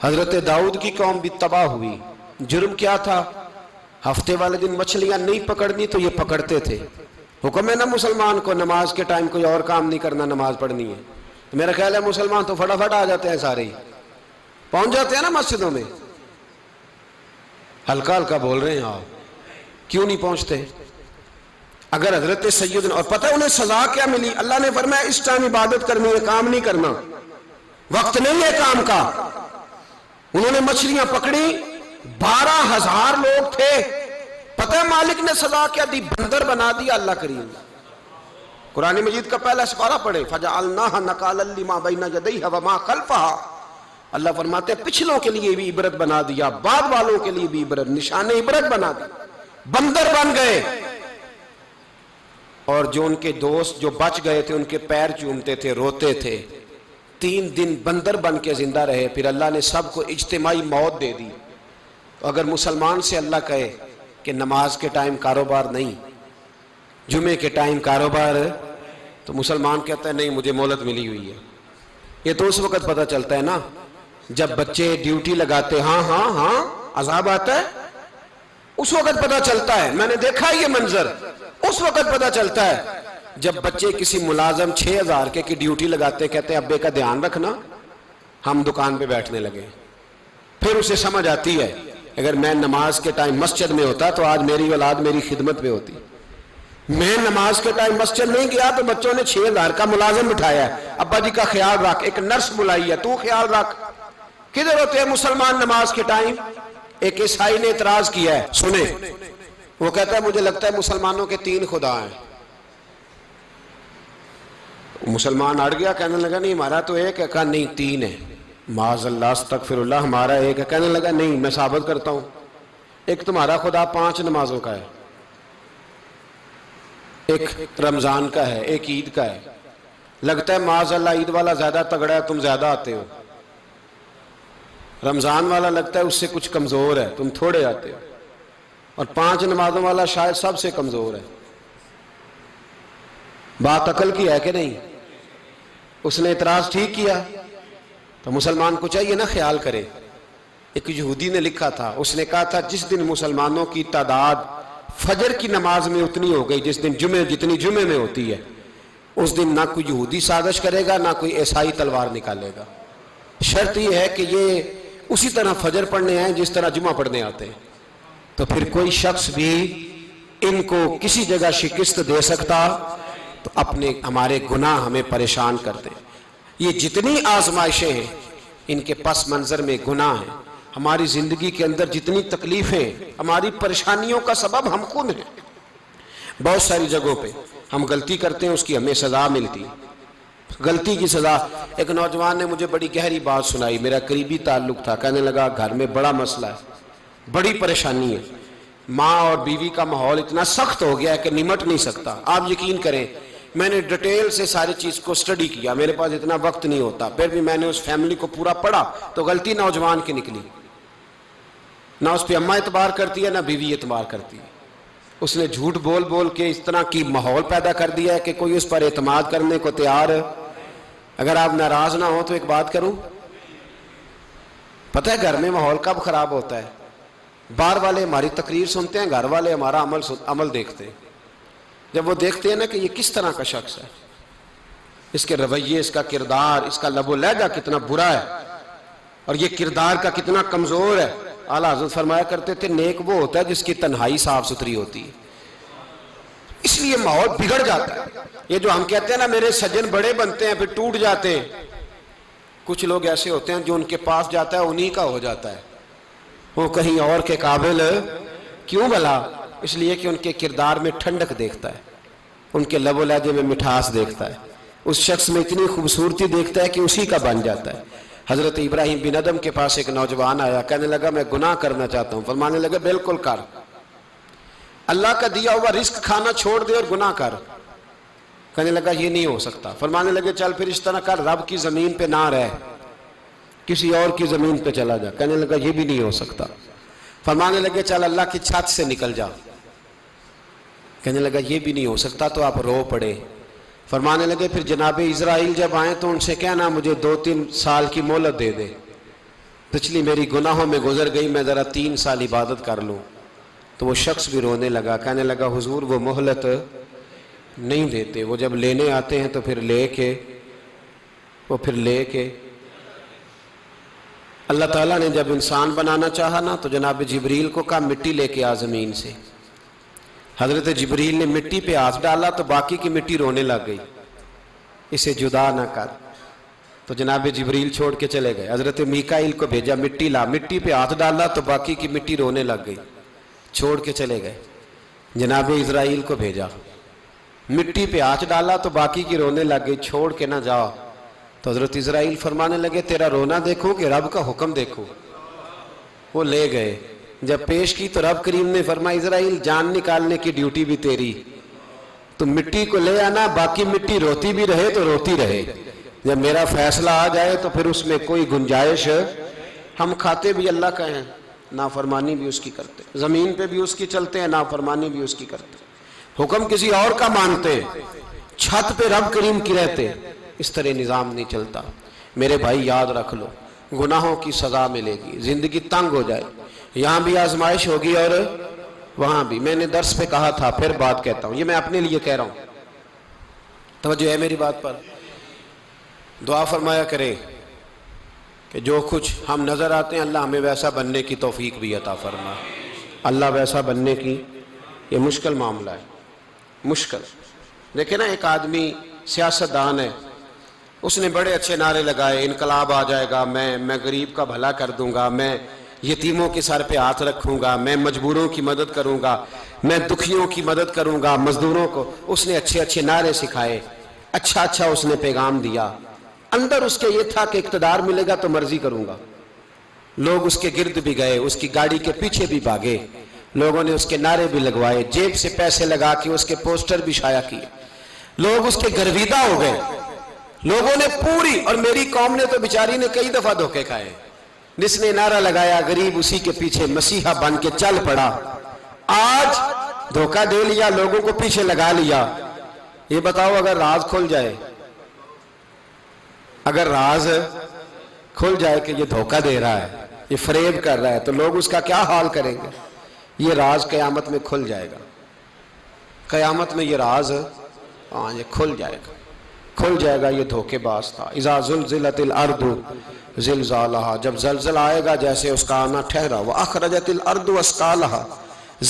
A: حضرت داؤد کی قوم بھی تباہ ہوئی، جرم کیا تھا؟ ہفتے والے دن مچھلیاں نہیں پکڑنی تو یہ پکڑتے تھے۔ حکم ہے نا مسلمان کو نماز کے ٹائم کوئی اور کام نہیں کرنا، نماز پڑھنی ہے۔ میرا خیال ہے مسلمان تو فٹافٹ آ جاتے ہیں، سارے ہی پہنچ جاتے ہیں نا مسجدوں میں۔ ہلکا ہلکا بول رہے ہیں آپ، کیوں نہیں پہنچتے؟ اگر حضرت سیدنا، اور پتہ انہیں سزا کیا ملی؟ اللہ نے فرمایا اس ٹائم عبادت کرنی ہے، کام نہیں کرنا، وقت نہیں ہے کام کا۔ انہوں نے مچھلیاں پکڑی، 12,000 لوگ تھے، پتہ ہے مالک نے سزا کیا دی؟ بندر بنا دیا اللہ کریم۔ قرآن مجید کا پہلا سپارہ پڑھے، فَجَعَلْنَاهَا نَكَالًا لِمَا بَيْنَ يَدَيْهَا وَمَا خَلْفَهَا۔ اللہ فرماتے ہیں پچھلوں کے لیے بھی عبرت بنا دیا، بعد والوں کے لیے بھی عبرت، نشان عبرت بنا دیا۔ بندر بن گئے، اور جو ان کے دوست جو بچ گئے تھے ان کے پیر چومتے تھے، روتے تھے۔ 3 دن بندر بن کے زندہ رہے، پھر اللہ نے سب کو اجتماعی موت دے دی۔ تو اگر مسلمان سے اللہ کہے کہ نماز کے ٹائم کاروبار نہیں، جمعے کے ٹائم کاروبار، تو مسلمان کہتا ہے نہیں مجھے مہلت ملی ہوئی ہے۔ یہ تو اس وقت پتہ چلتا ہے نا جب بچے ڈیوٹی لگاتے، ہاں ہاں ہاں عذاب آتا ہے، اس وقت پتہ چلتا ہے۔ میں نے دیکھا یہ منظر، اس وقت پتہ چلتا ہے جب بچے کسی ملازم 6,000 کی ڈیوٹی لگاتے، کہتے ہیں ابے کا دھیان رکھنا، ہم دکان پہ بیٹھنے لگے۔ پھر اسے سمجھ آتی ہے اگر میں نماز کے ٹائم مسجد میں ہوتا تو آج میری اولاد میری خدمت پہ ہوتی۔ میں نماز کے ٹائم مسجد نہیں گیا تو بچوں نے 6,000 کا ملازم بٹھایا ہے، ابا جی کا خیال رکھ، ایک نرس بلائی ہے تو خیال رکھ۔ کدھر ہوتے ہیں مسلمان نماز کے ٹائم؟ ایک عیسائی نے اعتراض کیا ہے، سنیں، وہ کہتا ہے مجھے لگتا ہے مسلمانوں کے 3 خدا ہیں۔ مسلمان اڑ گیا، کہنے لگا نہیں ہمارا تو ایک ہے، کہا نہیں 3 ہے، معاذ اللہ استغفر اللہ، ہمارا ایک ہے۔ کہنے لگا نہیں میں ثابت کرتا ہوں، ایک تمہارا خدا 5 نمازوں کا ہے، ایک رمضان کا ہے، ایک عید کا ہے۔ لگتا ہے معاذ اللہ عید والا زیادہ تگڑا ہے، تم زیادہ آتے ہو۔ رمضان والا لگتا ہے اس سے کچھ کمزور ہے، تم تھوڑے آتے ہو۔ اور 5 نمازوں والا شاید سب سے کمزور ہے۔ بات عقل کی ہے کہ نہیں؟ اس نے اعتراض ٹھیک کیا، تو مسلمان کو چاہیے نا خیال کرے۔ ایک یہودی نے لکھا تھا، اس نے کہا تھا جس دن مسلمانوں کی تعداد فجر کی نماز میں اتنی ہو گئی جس دن جتنی جمعے میں ہوتی ہے، اس دن نہ کوئی یہودی سازش کرے گا نہ کوئی عیسائی تلوار نکالے گا۔ شرط یہ ہے کہ یہ اسی طرح فجر پڑھنے آئیں جس طرح جمعہ پڑھنے آتے ہیں، تو پھر کوئی شخص بھی ان کو کسی جگہ شکست دے سکتا تو ہمارے گناہ ہمیں پریشان کرتے۔ یہ جتنی آزمائشیں ہیں ان کے پس منظر میں گناہ ہیں۔ ہماری زندگی کے اندر جتنی تکلیفیں، ہماری پریشانیوں کا سبب ہم خود ہیں۔ بہت ساری جگہوں پہ ہم غلطی کرتے ہیں، اس کی ہمیں سزا ملتی، غلطی کی سزا۔ ایک نوجوان نے مجھے بڑی گہری بات سنائی، میرا قریبی تعلق تھا، کہنے لگا گھر میں بڑا مسئلہ ہے، بڑی پریشانی ہے، ماں اور بیوی کا ماحول اتنا سخت ہو گیا ہے کہ نمٹ نہیں سکتا۔ آپ یقین کریں میں نے ڈیٹیل سے ساری چیز کو سٹڈی کیا، میرے پاس اتنا وقت نہیں ہوتا، پھر بھی میں نے اس فیملی کو پورا پڑھا تو غلطی نوجوان کی نکلی۔ نہ اس پہ اماں اعتبار کرتی ہے نہ بیوی اعتبار کرتی ہے۔ اس نے جھوٹ بول بول کے اس طرح کی ماحول پیدا کر دیا ہے کہ کوئی اس پر اعتماد کرنے کو تیار ہے۔ اگر آپ ناراض نہ ہو تو ایک بات کروں، پتہ ہے گھر میں ماحول کب خراب ہوتا ہے؟ باہر والے ہماری تقریر سنتے ہیں، گھر والے ہمارا عمل دیکھتے ہیں۔ جب وہ دیکھتے ہیں نا کہ یہ کس طرح کا شخص ہے، اس کے رویے، اس کا کردار، اس کا لب و لہجہ کتنا برا ہے اور یہ کردار کا کتنا کمزور ہے۔ اعلیٰ حضرت فرمایا کرتے تھے نیک وہ ہوتا ہے جس کی تنہائی صاف ستھری ہوتی ہے۔ اس لیے ماحول بگڑ جاتا ہے۔ یہ جو ہم کہتے ہیں نا میرے سجن بڑے بنتے ہیں پھر ٹوٹ جاتے ہیں، کچھ لوگ ایسے ہوتے ہیں جو ان کے پاس جاتا ہے انہی کا ہو جاتا ہے، وہ کہیں اور کے قابل کیوں بھلا؟ اس لیے کہ ان کے کردار میں ٹھنڈک دیکھتا ہے، ان کے لب و لہجے میں مٹھاس دیکھتا ہے، اس شخص میں اتنی خوبصورتی دیکھتا ہے کہ اسی کا بن جاتا ہے۔ حضرت ابراہیم بن ادم کے پاس ایک نوجوان آیا، کہنے لگا میں گناہ کرنا چاہتا ہوں۔ فرمانے لگا بالکل کر، اللہ کا دیا ہوا رزق کھانا چھوڑ دے اور گناہ کر۔ کہنے لگا یہ نہیں ہو سکتا۔ فرمانے لگے چل پھر اس طرح کر، رب کی زمین پہ نہ رہ، کسی اور کی زمین پہ چلا جا۔ کہنے لگا یہ بھی نہیں ہو سکتا۔ فرمانے لگے چل اللہ کی چھت سے نکل جا۔ کہنے لگا یہ بھی نہیں ہو سکتا، تو آپ رو پڑے۔ فرمانے لگے پھر جناب اسرائیل جب آئیں تو ان سے کہنا مجھے 2-3 سال کی مہلت دے دے، پچھلی میری گناہوں میں گزر گئی، میں ذرا 3 سال عبادت کر لوں۔ تو وہ شخص بھی رونے لگا، کہنے لگا حضور وہ مہلت نہیں دیتے، وہ جب لینے آتے ہیں تو پھر لے کے اللہ تعالیٰ نے جب انسان بنانا چاہا نا تو جناب جبریل کو کہا مٹی لے کے آ زمین سے۔ حضرت جبریل نے مٹی پہ ہاتھ ڈالا تو باقی کی مٹی رونے لگ گئی، اسے جدا نہ کر۔ تو جناب جبریل چھوڑ کے چلے گئے۔ حضرت میکائیل کو بھیجا مٹی لا، مٹی پہ ہاتھ ڈالا تو باقی کی مٹی رونے لگ گئی، چھوڑ کے چلے گئے۔ جناب اسرائیل کو بھیجا، مٹی پہ ہاتھ ڈالا تو باقی کی رونے لگ گئی، چھوڑ کے نہ جاؤ۔ تو حضرت اسرائیل فرمانے لگے تیرا رونا دیکھو کہ رب کا حکم دیکھو۔ وہ لے گئے، جب پیش کی تو رب کریم نے فرمایا اسرائیل جان نکالنے کی ڈیوٹی بھی تیری، تو مٹی کو لے آنا، باقی مٹی روتی بھی رہے تو روتی رہے، جب میرا فیصلہ آ جائے تو پھر اس میں کوئی گنجائش، ہم کھاتے بھی اللہ کا ہیں، نافرمانی بھی اس کی کرتے، زمین پہ بھی اس کی چلتے ہیں، نافرمانی بھی اس کی کرتے، حکم کسی اور کا مانتے، چھت پہ رب کریم کی رہتے۔ اس طرح نظام نہیں چلتا۔ میرے بھائی یاد رکھ لو، گناہوں کی سزا ملے گی، زندگی تنگ ہو جائے، یہاں بھی آزمائش ہوگی اور وہاں بھی۔ میں نے درس پہ کہا تھا، پھر بات کہتا ہوں، یہ میں اپنے لیے کہہ رہا ہوں، توجہ ہے میری بات پر۔ دعا فرمایا کرے کہ جو کچھ ہم نظر آتے ہیں اللہ ہمیں ویسا بننے کی توفیق بھی عطا فرما۔ اللہ ویسا بننے کی، یہ مشکل معاملہ ہے، مشکل۔ دیکھیں نا ایک آدمی سیاستدان ہے، اس نے بڑے اچھے نعرے لگائے، انقلاب آ جائے گا، میں غریب کا بھلا کر دوں گا، میں یتیموں کے سر پہ ہاتھ رکھوں گا، میں مجبوروں کی مدد کروں گا، میں دکھیوں کی مدد کروں گا، مزدوروں کو۔ اس نے اچھے اچھے نعرے سکھائے، اچھا اس نے پیغام دیا، اندر اس کے یہ تھا کہ اقتدار ملے گا تو مرضی کروں گا۔ لوگ اس کے گرد بھی گئے، اس کی گاڑی کے پیچھے بھی بھاگے، لوگوں نے اس کے نعرے بھی لگوائے، جیب سے پیسے لگا کے اس کے پوسٹر بھی شائع کیے، لوگ اس کے گرویدہ ہو گئے، لوگوں نے پوری، اور میری قوم نے تو بیچاری نے کئی دفعہ دھوکے کھائے، جس نے نعرہ لگایا غریب اسی کے پیچھے مسیحا بن کے چل پڑا۔ آج دھوکہ دے لیا، لوگوں کو پیچھے لگا لیا۔ یہ بتاؤ اگر راز کھل جائے، اگر راز کھل جائے کہ یہ دھوکہ دے رہا ہے، یہ فریب کر رہا ہے، تو لوگ اس کا کیا حال کریں گے؟ یہ راز قیامت میں کھل جائے گا، قیامت میں یہ راز یہ کھل جائے گا، یہ دھوکے باز تھا۔ اذا زلزلت الارض زلزالہا، جب زلزلہ آئے گا جیسے اس کا آنا ٹھہرا، واخرجت الارض اثقالہا،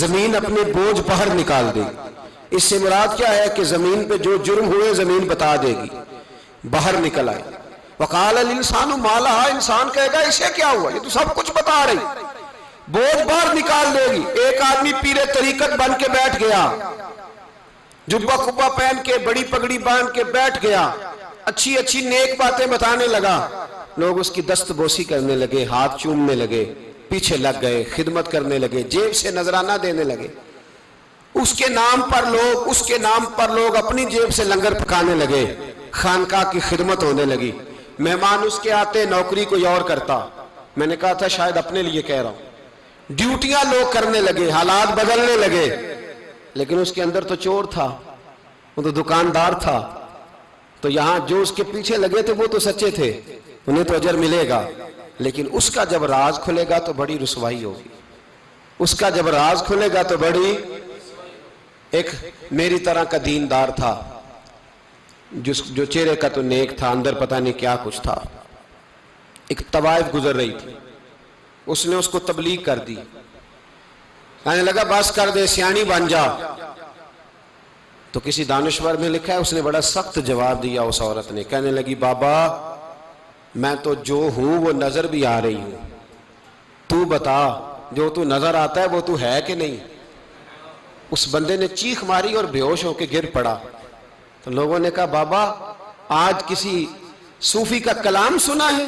A: زمین اپنے بوجھ باہر نکال دے گی۔ اس سے مراد کیا ہے کہ زمین پہ جو جرم ہوئے زمین بتا دے گی، باہر نکل آئے۔ وقال الانسان ما لہا، انسان کہے گا اسے کیا ہوا، یہ تو سب کچھ بتا رہی، بوجھ باہر نکال دے گی۔ ایک آدمی پیر طریقت بن کے بیٹھ گیا، جبہ کبہ پہن کے، بڑی پگڑی باندھ کے بیٹھ گیا، اچھی اچھی نیک باتیں بتانے لگا، لوگ اس کی دست بوسی کرنے لگے، ہاتھ چومنے لگے، پیچھے لگ گئے، خدمت کرنے لگے، جیب سے نذرانہ دینے لگے، اس کے نام پر لوگ اپنی جیب سے لنگر پکانے لگے، خانقاہ کی خدمت ہونے لگی، مہمان اس کے آتے، نوکری کوئی اور کرتا۔ میں نے کہا تھا شاید اپنے لیے کہہ رہا ہوں، ڈیوٹیاں لوگ کرنے لگے، حالات بدلنے لگے، لیکن اس کے اندر تو چور تھا، وہ تو دکاندار تھا، تو یہاں جو اس کے پیچھے لگے تھے وہ تو سچے تھے، انہیں تو اجر ملے گا، لیکن اس کا جب راز کھلے گا تو بڑی رسوائی ہوگی، اس کا جب راز کھلے گا تو بڑی۔ ایک میری طرح کا دیندار تھا، جو چہرے کا تو نیک تھا، اندر پتہ نہیں کیا کچھ تھا۔ ایک طوائف گزر رہی تھی، اس نے اس کو تبلیغ کر دی، کہنے لگا بس کر دے، سیانی بن جا۔ تو کسی دانشور میں لکھا ہے اس نے بڑا سخت جواب دیا اس عورت نے، کہنے لگی بابا میں تو جو ہوں وہ نظر بھی آ رہی ہوں، تو بتا جو تو نظر آتا ہے وہ تو ہے کہ نہیں؟ اس بندے نے چیخ ماری اور بے ہوش ہو کے گر پڑا۔ تو لوگوں نے کہا بابا آج کسی صوفی کا کلام سنا ہے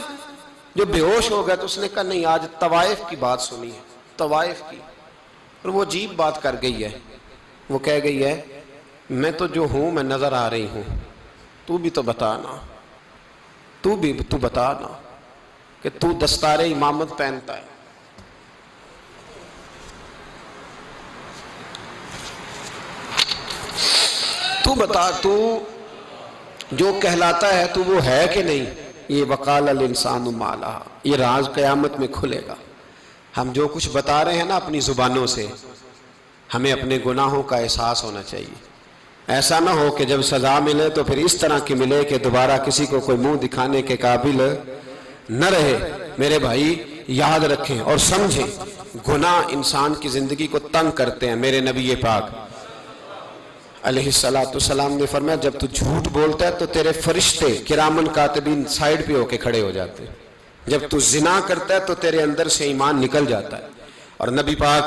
A: جو بے ہوش ہو گیا؟ تو اس نے کہا نہیں، آج طوائف کی بات سنی ہے، طوائف کی۔ اور وہ عجیب بات کر گئی ہے، وہ کہہ گئی ہے میں تو جو ہوں میں نظر آ رہی ہوں، تو بھی تو بتانا، تو بتانا کہ تو دستار امامت پہنتا ہے۔ تو بتا تو جو کہلاتا ہے تو وہ ہے کہ نہیں؟ یہ وقال الانسان ما لہا، یہ راز قیامت میں کھلے گا۔ ہم جو کچھ بتا رہے ہیں نا اپنی زبانوں سے، ہمیں اپنے گناہوں کا احساس ہونا چاہیے۔ ایسا نہ ہو کہ جب سزا ملے تو پھر اس طرح کی ملے کہ دوبارہ کسی کو کوئی منہ دکھانے کے قابل نہ رہے۔ میرے بھائی یاد رکھیں اور سمجھیں، گناہ انسان کی زندگی کو تنگ کرتے ہیں۔ میرے نبی پاک علیہ السلام نے فرمایا جب تو جھوٹ بولتا ہے تو تیرے فرشتے کرامن کاتبین سائیڈ پہ ہو کے کھڑے ہو جاتے ہیں، جب تو زنا کرتا ہے تو تیرے اندر سے ایمان نکل جاتا ہے۔ اور نبی پاک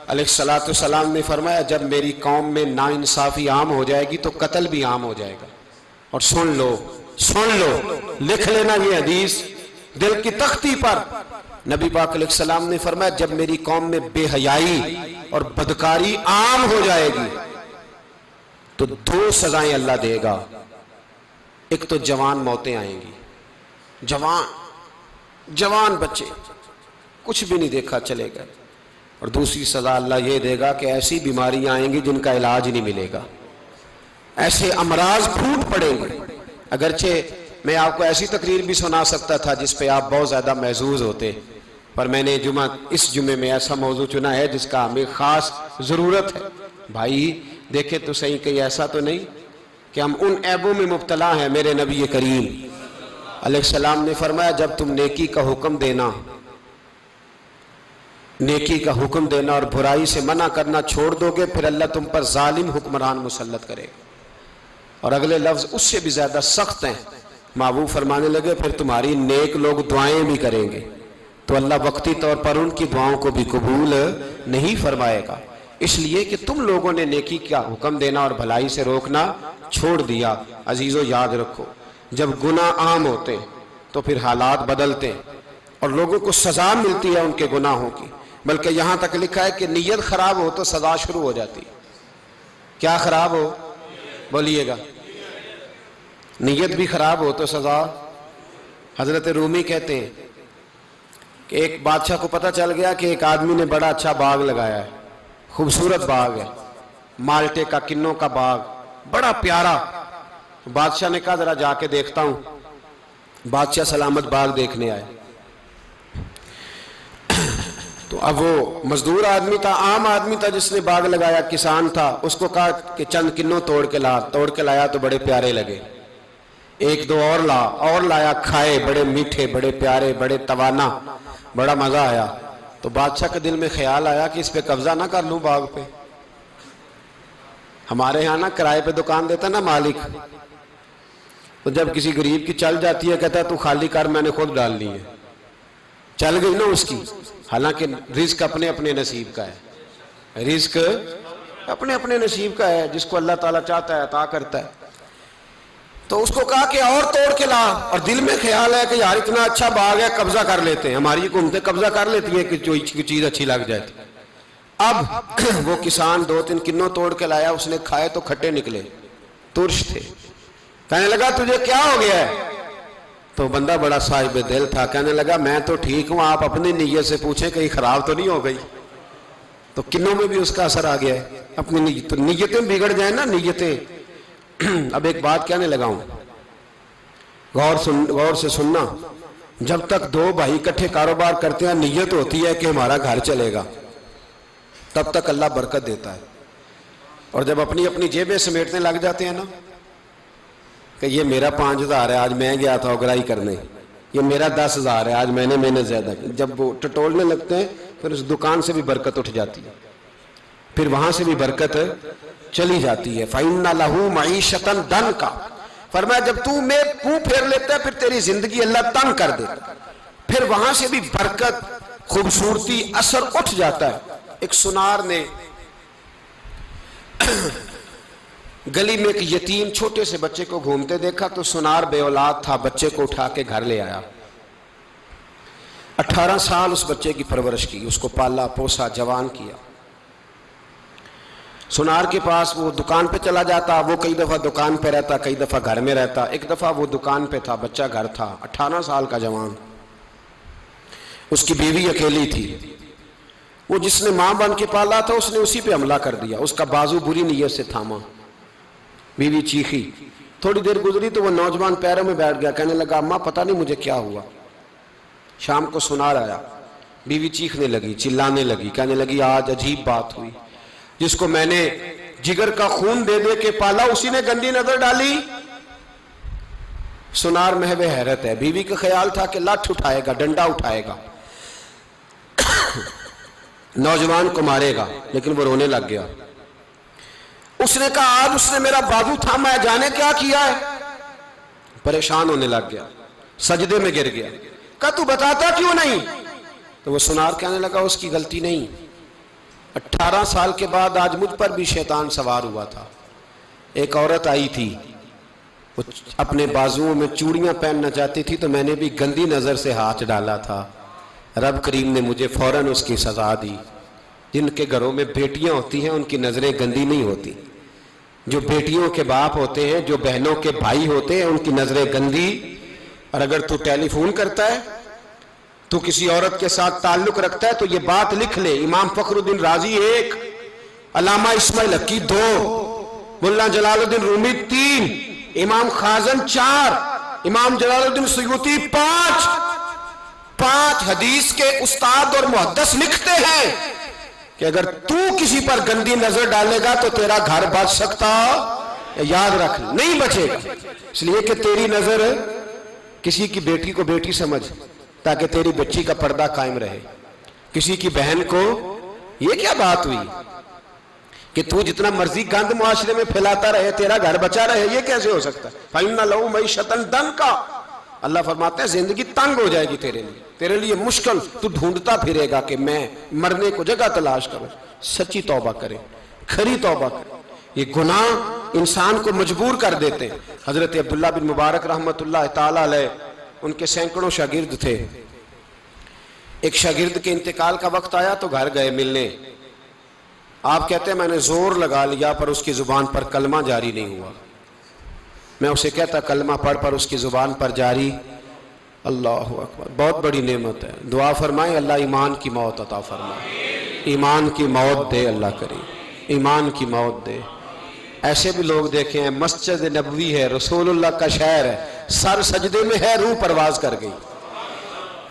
A: علیہ السلام نے فرمایا جب میری قوم میں ناانصافی عام ہو جائے گی تو قتل بھی عام ہو جائے گا۔ اور سن لو لکھ لینا یہ حدیث دل کی تختی پر، نبی پاک علیہ السلام نے فرمایا جب میری قوم میں بے حیائی اور بدکاری عام ہو جائے گی تو دو سزائیں اللہ دے گا۔ ایک تو جوان موتیں آئیں گی، جوان بچے کچھ بھی نہیں دیکھا چلے گئے، اور دوسری سزا اللہ یہ دے گا کہ ایسی بیماریاں آئیں گی جن کا علاج نہیں ملے گا، ایسے امراض پھوٹ پڑیں گے۔ اگرچہ میں آپ کو ایسی تقریر بھی سنا سکتا تھا جس پہ آپ بہت زیادہ محظوظ ہوتے، پر میں نے اس جمعے میں ایسا موضوع چنا ہے جس کا ہمیں خاص ضرورت ہے۔ بھائی دیکھیں تو صحیح کہ ایسا تو نہیں کہ ہم ان عیبوں میں مبتلا ہیں۔ میرے نبی کریم علیہ السلام نے فرمایا جب تم نیکی کا حکم دینا اور برائی سے منع کرنا چھوڑ دو گے پھر اللہ تم پر ظالم حکمران مسلط کرے گا۔ اور اگلے لفظ اس سے بھی زیادہ سخت ہیں، محبوب فرمانے لگے پھر تمہاری نیک لوگ دعائیں بھی کریں گے تو اللہ وقتی طور پر ان کی دعاؤں کو بھی قبول نہیں فرمائے گا، اس لیے کہ تم لوگوں نے نیکی کا حکم دینا اور بھلائی سے روکنا چھوڑ دیا۔ عزیزو یاد رکھو جب گناہ عام ہوتے تو پھر حالات بدلتے اور لوگوں کو سزا ملتی ہے ان کے گناہوں کی، بلکہ یہاں تک لکھا ہے کہ نیت خراب ہو تو سزا شروع ہو جاتی۔ کیا خراب ہو؟ بولیے گا۔ نیت بھی خراب ہو تو سزا۔ حضرت رومی کہتے ہیں کہ ایک بادشاہ کو پتہ چل گیا کہ ایک آدمی نے بڑا اچھا باغ لگایا ہے، خوبصورت باغ ہے، مالٹے کا کنوں کا باغ بڑا پیارا۔ بادشاہ نے کہا ذرا جا کے دیکھتا ہوں۔ بادشاہ سلامت باغ دیکھنے آئے تو اب وہ مزدور آدمی تھا، عام آدمی تھا جس نے باغ لگایا، کسان تھا، اس کو کہا کہ چند کنوں توڑ کے لایا تو بڑے پیارے لگے، ایک دو اور لایا، کھائے، بڑے میٹھے، بڑے پیارے، بڑے توانا، بڑا مزہ آیا۔ تو بادشاہ کے دل میں خیال آیا کہ اس پہ قبضہ نہ کر لوں باغ پہ۔ ہمارے ہاں نا کرائے پہ دکان دیتا نا مالک، تو جب کسی غریب کی چل جاتی ہے کہتا ہے تو خالی کر، میں نے خود ڈال لی ہے، چل گئی نا اس کی۔ حالانکہ رزق اپنے اپنے نصیب کا ہے، رزق اپنے اپنے نصیب کا ہے، جس کو اللہ تعالیٰ چاہتا ہے عطا کرتا ہے۔ تو اس کو کہا کہ اور توڑ کے لا، اور دل میں خیال ہے کہ یار اتنا اچھا باغ ہے قبضہ کر لیتے ہیں، ہماری حکومتیں قبضہ کر لیتی ہیں کہ جو چیز اچھی لگ جائے۔ اب وہ کسان دو تین کنوں توڑ کے لایا، اس نے کھائے تو کھٹے نکلے، ترش تھے۔ کہنے لگا تجھے کیا ہو گیا ہے؟ تو بندہ بڑا صاحب دل تھا، کہنے لگا میں تو ٹھیک ہوں، آپ اپنی نیت سے پوچھیں کہیں خراب تو نہیں ہو گئی۔ تو کنوں میں بھی اس کا اثر آ گیا ہے، اپنی نیتیں بگڑ جائیں نا، نیتیں۔ اب ایک بات کہنے لگا ہوں، غور سے سننا، جب تک دو بھائی اکٹھے کاروبار کرتے ہیں نیت ہوتی ہے کہ ہمارا گھر چلے گا، تب تک اللہ برکت دیتا ہے۔ اور جب اپنی اپنی جیبیں سمیٹنے لگ جاتے ہیں نا کہ یہ میرا 5000 ہے، آج میں گیا تھا اگرائی کرنے، یہ میرا 10,000 ہے، آج میں نے محنت زیادہ کی، جب وہ ٹٹولنے لگتے ہیں پھر اس دکان سے بھی برکت اٹھ جاتی ہے، پھر وہاں سے بھی برکت چلی جاتی ہے۔ فَإِنَّ لَهُ مَعِيشَةً ضَنْكَ، فرمایا جب تو میں منہ پھیر لیتا ہے پھر تیری زندگی اللہ تنگ کر دیتا، پھر وہاں سے بھی برکت، خوبصورتی، اثر اٹھ جاتا ہے۔ ایک سنار نے گلی میں ایک یتیم چھوٹے سے بچے کو گھومتے دیکھا تو سنار بے اولاد تھا، بچے کو اٹھا کے گھر لے آیا، 18 سال اس بچے کی پرورش کی، اس کو پالا پوسا، جوان کیا۔ سنار کے پاس وہ دکان پہ چلا جاتا، وہ کئی دفعہ دکان پہ رہتا، کئی دفعہ گھر میں رہتا۔ ایک دفعہ وہ دکان پہ تھا، بچہ گھر تھا، 18 سال کا جوان، اس کی بیوی اکیلی تھی۔ وہ جس نے ماں بن کے پالا تھا اس نے اسی پہ حملہ کر دیا، اس کا بازو بری نیت سے تھاما، بیوی چیخی۔ تھوڑی دیر گزری تو وہ نوجوان پیروں میں بیٹھ گیا، کہنے لگا اماں پتہ نہیں مجھے کیا ہوا۔ شام کو سنار آیا، بیوی چیخنے لگی، چلانے لگی، کہنے لگی آج عجیب بات ہوئی، جس کو میں نے جگر کا خون دے دے کے پالا اسی نے گندی نظر ڈالی۔ سنار محو حیرت ہے، بیوی کا خیال تھا کہ لاٹھ اٹھائے گا، ڈنڈا اٹھائے گا، نوجوان کو مارے گا، لیکن وہ رونے لگ گیا۔ اس نے کہا آج اس نے میرا بازو تھاما ہے، جانے کیا کیا ہے؟ پریشان ہونے لگ گیا، سجدے میں گر گیا، کہا تو بتاتا کیوں نہیں؟ تو وہ سنار کہنے لگا اس کی غلطی نہیں، 18 سال کے بعد آج مجھ پر بھی شیطان سوار ہوا تھا۔ ایک عورت آئی تھی، وہ اپنے بازوؤں میں چوڑیاں پہننا چاہتی تھی تو میں نے بھی گندی نظر سے ہاتھ ڈالا تھا، رب کریم نے مجھے فوراً اس کی سزا دی۔ جن کے گھروں میں بیٹیاں ہوتی ہیں ان کی نظریں گندی نہیں ہوتی، جو بیٹیوں کے باپ ہوتے ہیں، جو بہنوں کے بھائی ہوتے ہیں، ان کی نظریں گندی۔ اور اگر تو ٹیلی فون کرتا ہے، تو کسی عورت کے ساتھ تعلق رکھتا ہے تو یہ بات لکھ لے، امام فخر الدین رازی 1، علامہ اسماعیل حقی 2، ملا جلال الدین رومی 3، امام خازن 4، امام جلال الدین سیوطی 5 حدیث کے استاد اور محدث لکھتے ہیں کہ اگر تو کسی پر گندی نظر ڈالے گا تو تیرا گھر بچ سکتا، یاد رکھ نہیں بچے گا، اس لیے کہ تیری نظر کسی کی بیٹی کو بیٹی سمجھ تاکہ تیری بچی کا پردہ قائم رہے، کسی کی بہن کو۔ یہ کیا بات ہوئی کہ تو جتنا مرضی گند معاشرے میں پھیلاتا رہے تیرا گھر بچا رہے؟ یہ کیسے ہو سکتا ہے؟ فَإِنَّ لَهُ مَعِيشَةً ضَنكًا، اللہ فرماتے ہیں زندگی تنگ ہو جائے گی تیرے لیے مشکل، تو ڈھونڈتا پھرے گا کہ میں مرنے کو جگہ تلاش کروں۔ سچی توبہ کرے، کھری توبہ کرے۔ یہ گناہ انسان کو مجبور کر دیتے ہیں۔ حضرت عبداللہ بن مبارک رحمت اللہ تعالیٰ علیہ، ان کے سینکڑوں شاگرد تھے، ایک شاگرد کے انتقال کا وقت آیا تو گھر گئے ملنے۔ آپ کہتے ہیں میں نے زور لگا لیا پر اس کی زبان پر کلمہ جاری نہیں ہوا۔ میں اسے کہتا کلمہ پڑھ پر اس کی زبان پر جاری۔ اللہ اکبر، بہت بڑی نعمت ہے، دعا فرمائیں اللہ ایمان کی موت عطا فرمائے، ایمان کی موت دے اللہ کریم، ایمان کی موت دے۔ ایسے بھی لوگ دیکھے ہیں، مسجد نبوی ہے، رسول اللہ کا شہر ہے، سر سجدے میں ہے، روح پرواز کر گئی،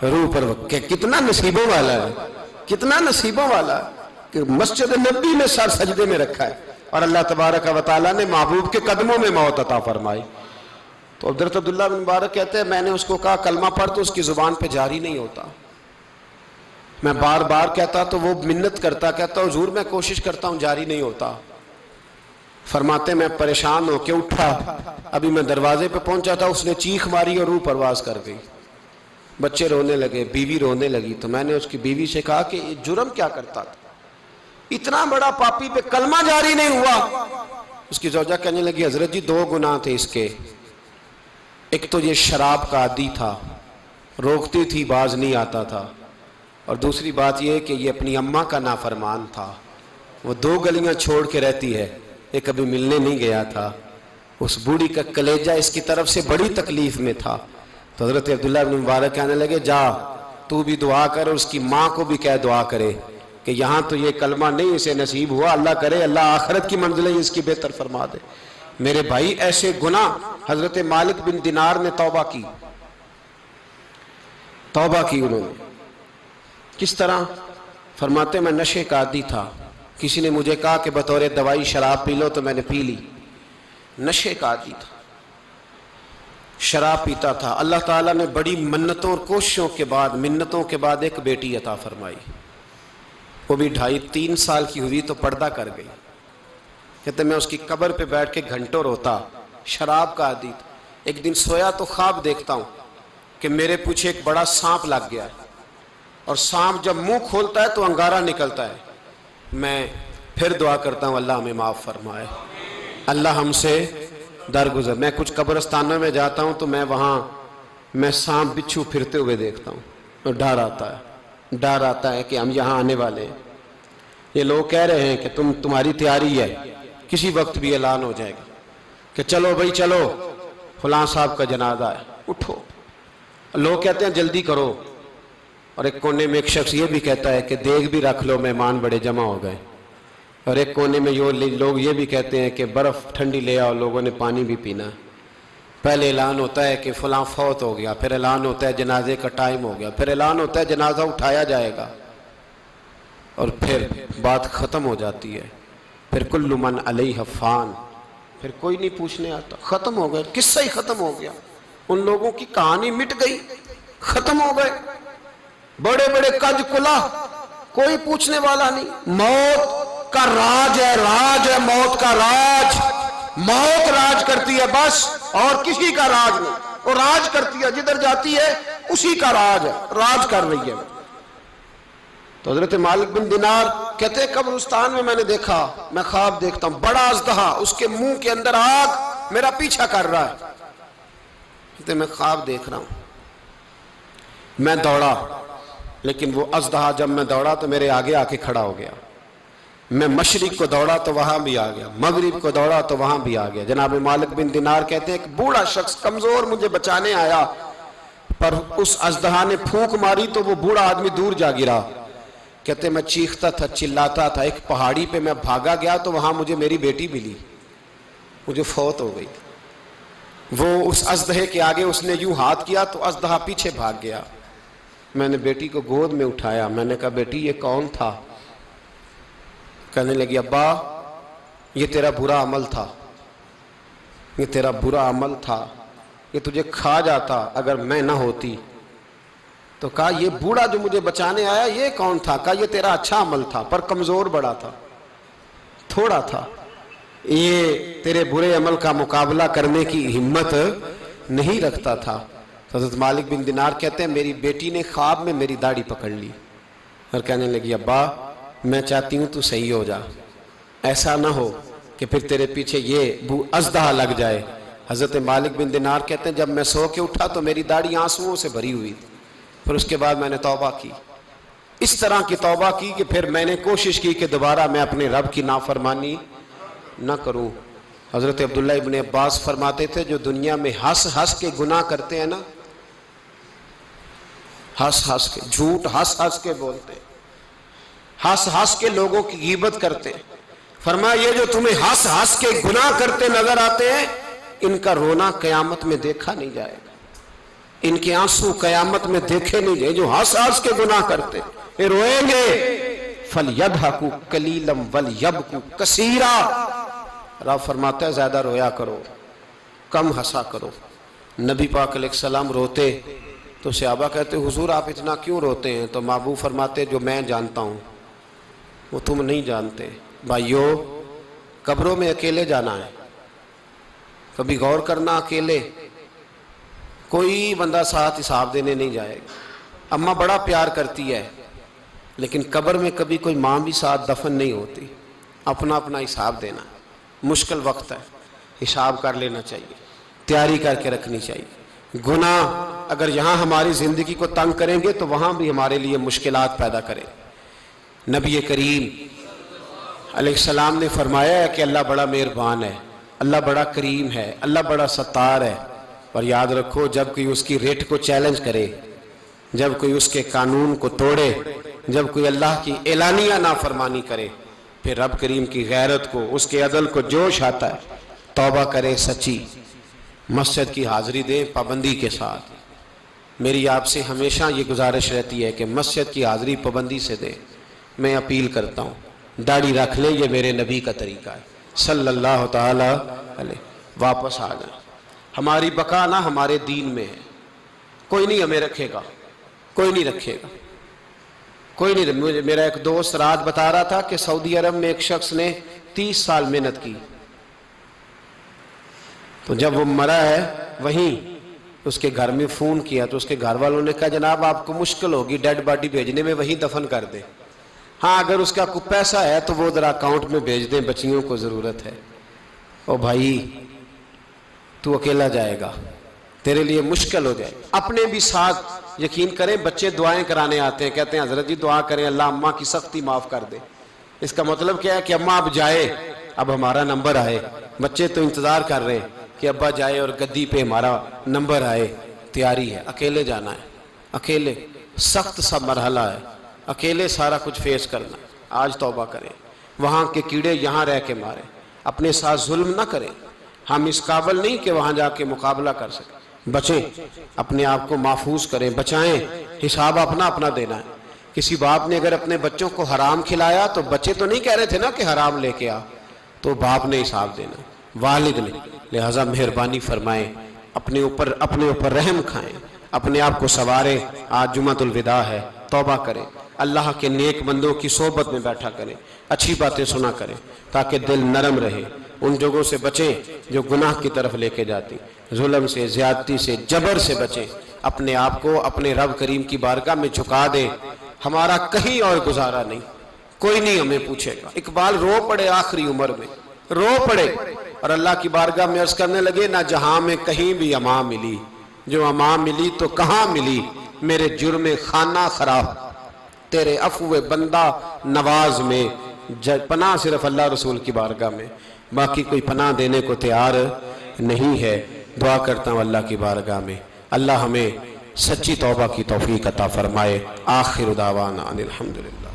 A: روح پرواز۔ کتنا نصیبوں والا ہے، کتنا نصیبوں والا ہے کہ مسجد نبوی میں سر سجدے میں رکھا ہے اور اللہ تبارک و تعالیٰ نے محبوب کے قدموں میں موت عطا فرمائی۔ تو حضرت عبداللہ بن مبارک کہتے ہیں میں نے اس کو کہا کلمہ پڑھ تو اس کی زبان پہ جاری نہیں ہوتا۔ میں بار بار کہتا تو وہ منت کرتا، کہتا حضور میں کوشش کرتا ہوں جاری نہیں ہوتا۔ فرماتے میں پریشان ہو کے اٹھا، ابھی میں دروازے پہ پہنچا تھا اس نے چیخ ماری اور روح پرواز کر گئی۔ بچے رونے لگے، بیوی رونے لگی، تو میں نے اس کی بیوی سے کہا کہ یہ جرم کیا کرتا تھا، اتنا بڑا پاپی پہ کلمہ جاری نہیں ہوا۔ اس کی زوجہ کہنے لگی حضرت جی 2 گناہ تھے اس کے، ایک تو یہ شراب کا عادی تھا، روکتی تھی باز نہیں آتا تھا، اور دوسری بات یہ کہ یہ اپنی اماں کا نافرمان تھا، وہ 2 گلیاں چھوڑ کے رہتی ہے، یہ کبھی ملنے نہیں گیا تھا۔ اس بوڑھی کا کلیجہ اس کی طرف سے بڑی تکلیف میں تھا۔ تو حضرت عبداللہ بن مبارک کہنے لگے جا تو بھی دعا کر، اس کی ماں کو بھی کہہ دعا کرے کہ یہاں تو یہ کلمہ نہیں اسے نصیب ہوا، اللہ کرے اللہ آخرت کی منزلیں اس کی بہتر فرما دے۔ میرے بھائی ایسے گناہ حضرت مالک بن دینار نے توبہ کی انہوں نے۔ کس طرح؟ فرماتے میں نشے کا عادی تھا، کسی نے مجھے کہا کہ بطور دوائی شراب پی لو تو میں نے پی لی، نشے کا عادی تھا، شراب پیتا تھا۔ اللہ تعالیٰ نے بڑی منتوں اور کوششوں کے بعد ایک بیٹی عطا فرمائی، وہ بھی 2.5-3 سال کی ہوئی تو پردہ کر گئی۔ کہتے میں اس کی قبر پہ بیٹھ کے گھنٹوں روتا، شراب کا عادی تھا۔ ایک دن سویا تو خواب دیکھتا ہوں کہ میرے پیچھے ایک بڑا سانپ لگ گیا ہے، اور سانپ جب منہ کھولتا ہے تو انگارہ نکلتا ہے۔ میں پھر دعا کرتا ہوں اللہ ہمیں معاف فرمائے، اللہ ہم سے درگزر۔ میں کچھ قبرستانوں میں جاتا ہوں تو میں سانپ بچھو پھرتے ہوئے دیکھتا ہوں، اور ڈر آتا ہے کہ ہم یہاں آنے والے ہیں۔ یہ لوگ کہہ رہے ہیں کہ تمہاری تیاری ہے، کسی وقت بھی اعلان ہو جائے گا کہ چلو بھائی چلو، فلاں صاحب کا جنازہ ہے، اٹھو۔ لوگ کہتے ہیں جلدی کرو، اور ایک کونے میں ایک شخص یہ بھی کہتا ہے کہ دیگ بھی رکھ لو، مہمان بڑے جمع ہو گئے۔ اور ایک کونے میں لوگ یہ بھی کہتے ہیں کہ برف ٹھنڈی لے آؤ، لوگوں نے پانی بھی پینا۔ پہلے اعلان ہوتا ہے کہ فلاں فوت ہو گیا، پھر اعلان ہوتا ہے جنازے کا ٹائم ہو گیا، پھر اعلان ہوتا ہے جنازہ اٹھایا جائے گا، اور پھر بات ختم ہو جاتی ہے۔ پھر کل من علیہ فان، پھر کوئی نہیں پوچھنے آتا، ختم ہو گئے، قصہ ہی ختم ہو گیا۔ ان لوگوں کی کہانی مٹ گئی، ختم ہو گئے، بڑے بڑے کج کلا، کوئی پوچھنے والا نہیں۔ موت کا راج ہے موت کا راج، موت راج کرتی ہے بس، اور کسی کا راج نہیں۔ وہ راج کرتی ہے، جدھر جاتی ہے اسی کا راج ہے، راج کر رہی ہے۔ تو حضرت مالک بن دینار کہتے ہیں قبرستان میں نے دیکھا، میں خواب دیکھتا ہوں بڑا اژدہا، اس کے منہ کے اندر آگ میرا پیچھا کر رہا ہے۔ کہتے میں خواب دیکھ رہا ہوں، میں دوڑا، لیکن وہ اژدہا جب میں دوڑا تو میرے آگے آ کے کھڑا ہو گیا۔ میں مشرق کو دوڑا تو وہاں بھی آ گیا، مغرب کو دوڑا تو وہاں بھی آ گیا۔ جناب مالک بن دینار کہتے ہیں ایک بوڑھا شخص کمزور مجھے بچانے آیا، پر اس اژدہا نے پھونک ماری تو وہ بوڑھا آدمی دور جا گرا۔ کہتے میں چیختا تھا، چلاتا تھا، ایک پہاڑی پہ میں بھاگا گیا تو وہاں مجھے میری بیٹی ملی، مجھے فوت ہو گئی۔ وہ اس اژدہے کے آگے اس نے یوں ہاتھ کیا تو اژدہا پیچھے بھاگ گیا۔ میں نے بیٹی کو گود میں اٹھایا، میں نے کہا بیٹی یہ کون تھا؟ کہنے لگی ابا یہ تیرا برا عمل تھا، یہ تیرا برا عمل تھا، یہ تجھے کھا جاتا اگر میں نہ ہوتی۔ تو کہا یہ بوڑھا جو مجھے بچانے آیا یہ کون تھا؟ کہا یہ تیرا اچھا عمل تھا، پر کمزور بڑا تھا، تھوڑا تھا، یہ تیرے برے عمل کا مقابلہ کرنے کی ہمت نہیں رکھتا تھا۔ حضرت مالک بن دینار کہتے ہیں میری بیٹی نے خواب میں میری داڑھی پکڑ لی اور کہنے لگی ابا میں چاہتی ہوں تو صحیح ہو جا، ایسا نہ ہو کہ پھر تیرے پیچھے یہ اژدہا لگ جائے۔ حضرت مالک بن دینار کہتے ہیں جب میں سو کے اٹھا تو میری داڑھی آنسوؤں سے بھری ہوئی تھی۔ پھر اس کے بعد میں نے توبہ کی، اس طرح کی توبہ کی کہ پھر میں نے کوشش کی کہ دوبارہ میں اپنے رب کی نافرمانی نہ کروں۔ حضرت عبداللہ ابن عباس فرماتے تھے جو دنیا میں ہنس ہنس کے گناہ کرتے ہیں نا، ہنس ہنس کے جھوٹ ہنس ہنس کے بولتے، ہنس ہنس کے لوگوں کی غیبت کرتے، فرمایا یہ جو تمہیں ہنس ہنس کے گناہ کرتے نظر آتے ہیں ان کا رونا قیامت میں دیکھا نہیں جائے گا، ان کے آنسو قیامت میں دیکھے نہیں جائے۔ جو ہنس ہنس کے گناہ کرتے یہ روئیں گے، فَلْيَضْحَكُوا قَلِيلًا وَلْيَبْكُوا كَثِيرًا، رب فرماتا ہے زیادہ رویا کرو کم ہنسا کرو۔ نبی پاک علیہ السلام روتے تو صحابہ کہتے حضور آپ اتنا کیوں روتے ہیں؟ تو محبوب فرماتے جو میں جانتا ہوں وہ تم نہیں جانتے۔ بھائیو قبروں میں اکیلے جانا ہے، کبھی غور کرنا، اکیلے کوئی بندہ ساتھ حساب دینے نہیں جائے گا۔ اماں بڑا پیار کرتی ہے لیکن قبر میں کبھی کوئی ماں بھی ساتھ دفن نہیں ہوتی، اپنا اپنا حساب دینا، مشکل وقت ہے، حساب کر لینا چاہیے، تیاری کر کے رکھنی چاہیے۔ گناہ اگر یہاں ہماری زندگی کو تنگ کریں گے تو وہاں بھی ہمارے لیے مشکلات پیدا کریں۔ نبی کریم علیہ السلام نے فرمایا ہے کہ اللہ بڑا مہربان ہے، اللہ بڑا کریم ہے، اللہ بڑا ستار ہے، اور یاد رکھو جب کوئی اس کی ریٹ کو چیلنج کرے، جب کوئی اس کے قانون کو توڑے، جب کوئی اللہ کی اعلانیہ نافرمانی کرے، پھر رب کریم کی غیرت کو، اس کے عدل کو جوش آتا ہے، توبہ کرے سچی، مسجد کی حاضری دیں پابندی کے ساتھ۔ میری آپ سے ہمیشہ یہ گزارش رہتی ہے کہ مسجد کی حاضری پابندی سے دیں۔ میں اپیل کرتا ہوں داڑھی رکھ لیں، یہ میرے نبی کا طریقہ ہے صلی اللہ تعالی علیہ۔ واپس آ جائیں، ہماری بقا نہ ہمارے دین میں ہے، کوئی نہیں ہمیں رکھے گا، کوئی نہیں رکھے گا، کوئی نہیں۔ میرا ایک دوست رات بتا رہا تھا کہ سعودی عرب میں ایک شخص نے 30 سال محنت کی، تو جب وہ مرا ہے وہیں اس کے گھر میں فون کیا تو اس کے گھر والوں نے کہا جناب آپ کو مشکل ہوگی ڈیڈ باڈی بھیجنے میں، وہیں دفن کر دیں، ہاں اگر اس کا کوئی پیسہ ہے تو وہ ذرا اکاؤنٹ میں بھیج دیں، بچیوں کو ضرورت ہے۔ او بھائی تو اکیلا جائے گا، تیرے لیے مشکل ہو جائے۔ اپنے بھی ساتھ یقین کریں، بچے دعائیں کرانے آتے ہیں، کہتے ہیں حضرت جی دعا کریں اللہ اماں کی سختی معاف کر دے۔ اس کا مطلب کیا ہے کہ اماں اب جائے، اب ہمارا نمبر آئے۔ بچے تو انتظار کر رہے ہیں کہ ابا جائے اور گدی پہ ہمارا نمبر آئے، تیاری ہے۔ اکیلے جانا ہے، اکیلے، سخت سا مرحلہ ہے، اکیلے سارا کچھ فیس کرنا۔ آج توبہ کریں، وہاں کے کیڑے یہاں رہ کے ماریں، اپنے ساتھ ظلم نہ کریں۔ ہم اس قابل نہیں کہ وہاں جا کے مقابلہ کر سکیں، بچیں، اپنے آپ کو محفوظ کریں، بچائیں، حساب اپنا دینا ہے۔ کسی باپ نے اگر اپنے بچوں کو حرام کھلایا تو بچے تو نہیں کہہ رہے تھے نا کہ حرام لے کے آ، تو باپ نے حساب دینا، والد نے۔ لہٰذا مہربانی فرمائیں، اپنے اوپر رحم کھائیں، اپنے آپ کو سنواریں۔ آج جمعۃ الوداع ہے، توبہ کریں، اللہ کے نیک بندوں کی صحبت میں بیٹھا کریں، اچھی باتیں سنا کریں تاکہ دل نرم رہے۔ ان جگہوں سے بچیں جو گناہ کی طرف لے کے جاتی، ظلم سے، زیادتی سے، جبر سے بچیں۔ اپنے آپ کو اپنے رب کریم کی بارگاہ میں جھکا دیں، ہمارا کہیں اور گزارا نہیں، کوئی نہیں ہمیں پوچھے گا۔ اقبال رو پڑے آخری عمر میں، رو پڑے اور اللہ کی بارگاہ میں عرض کرنے لگے نہ جہاں میں کہیں بھی امان ملی، جو امان ملی تو کہاں ملی، میرے جرم خانہ خراب، تیرے عفو بندہ نواز میں، پناہ صرف اللہ رسول کی بارگاہ میں، باقی کوئی پناہ دینے کو تیار نہیں ہے۔ دعا کرتا ہوں اللہ کی بارگاہ میں اللہ ہمیں سچی توبہ کی توفیق عطا فرمائے۔ آخر دعوانا ان الحمدللہ۔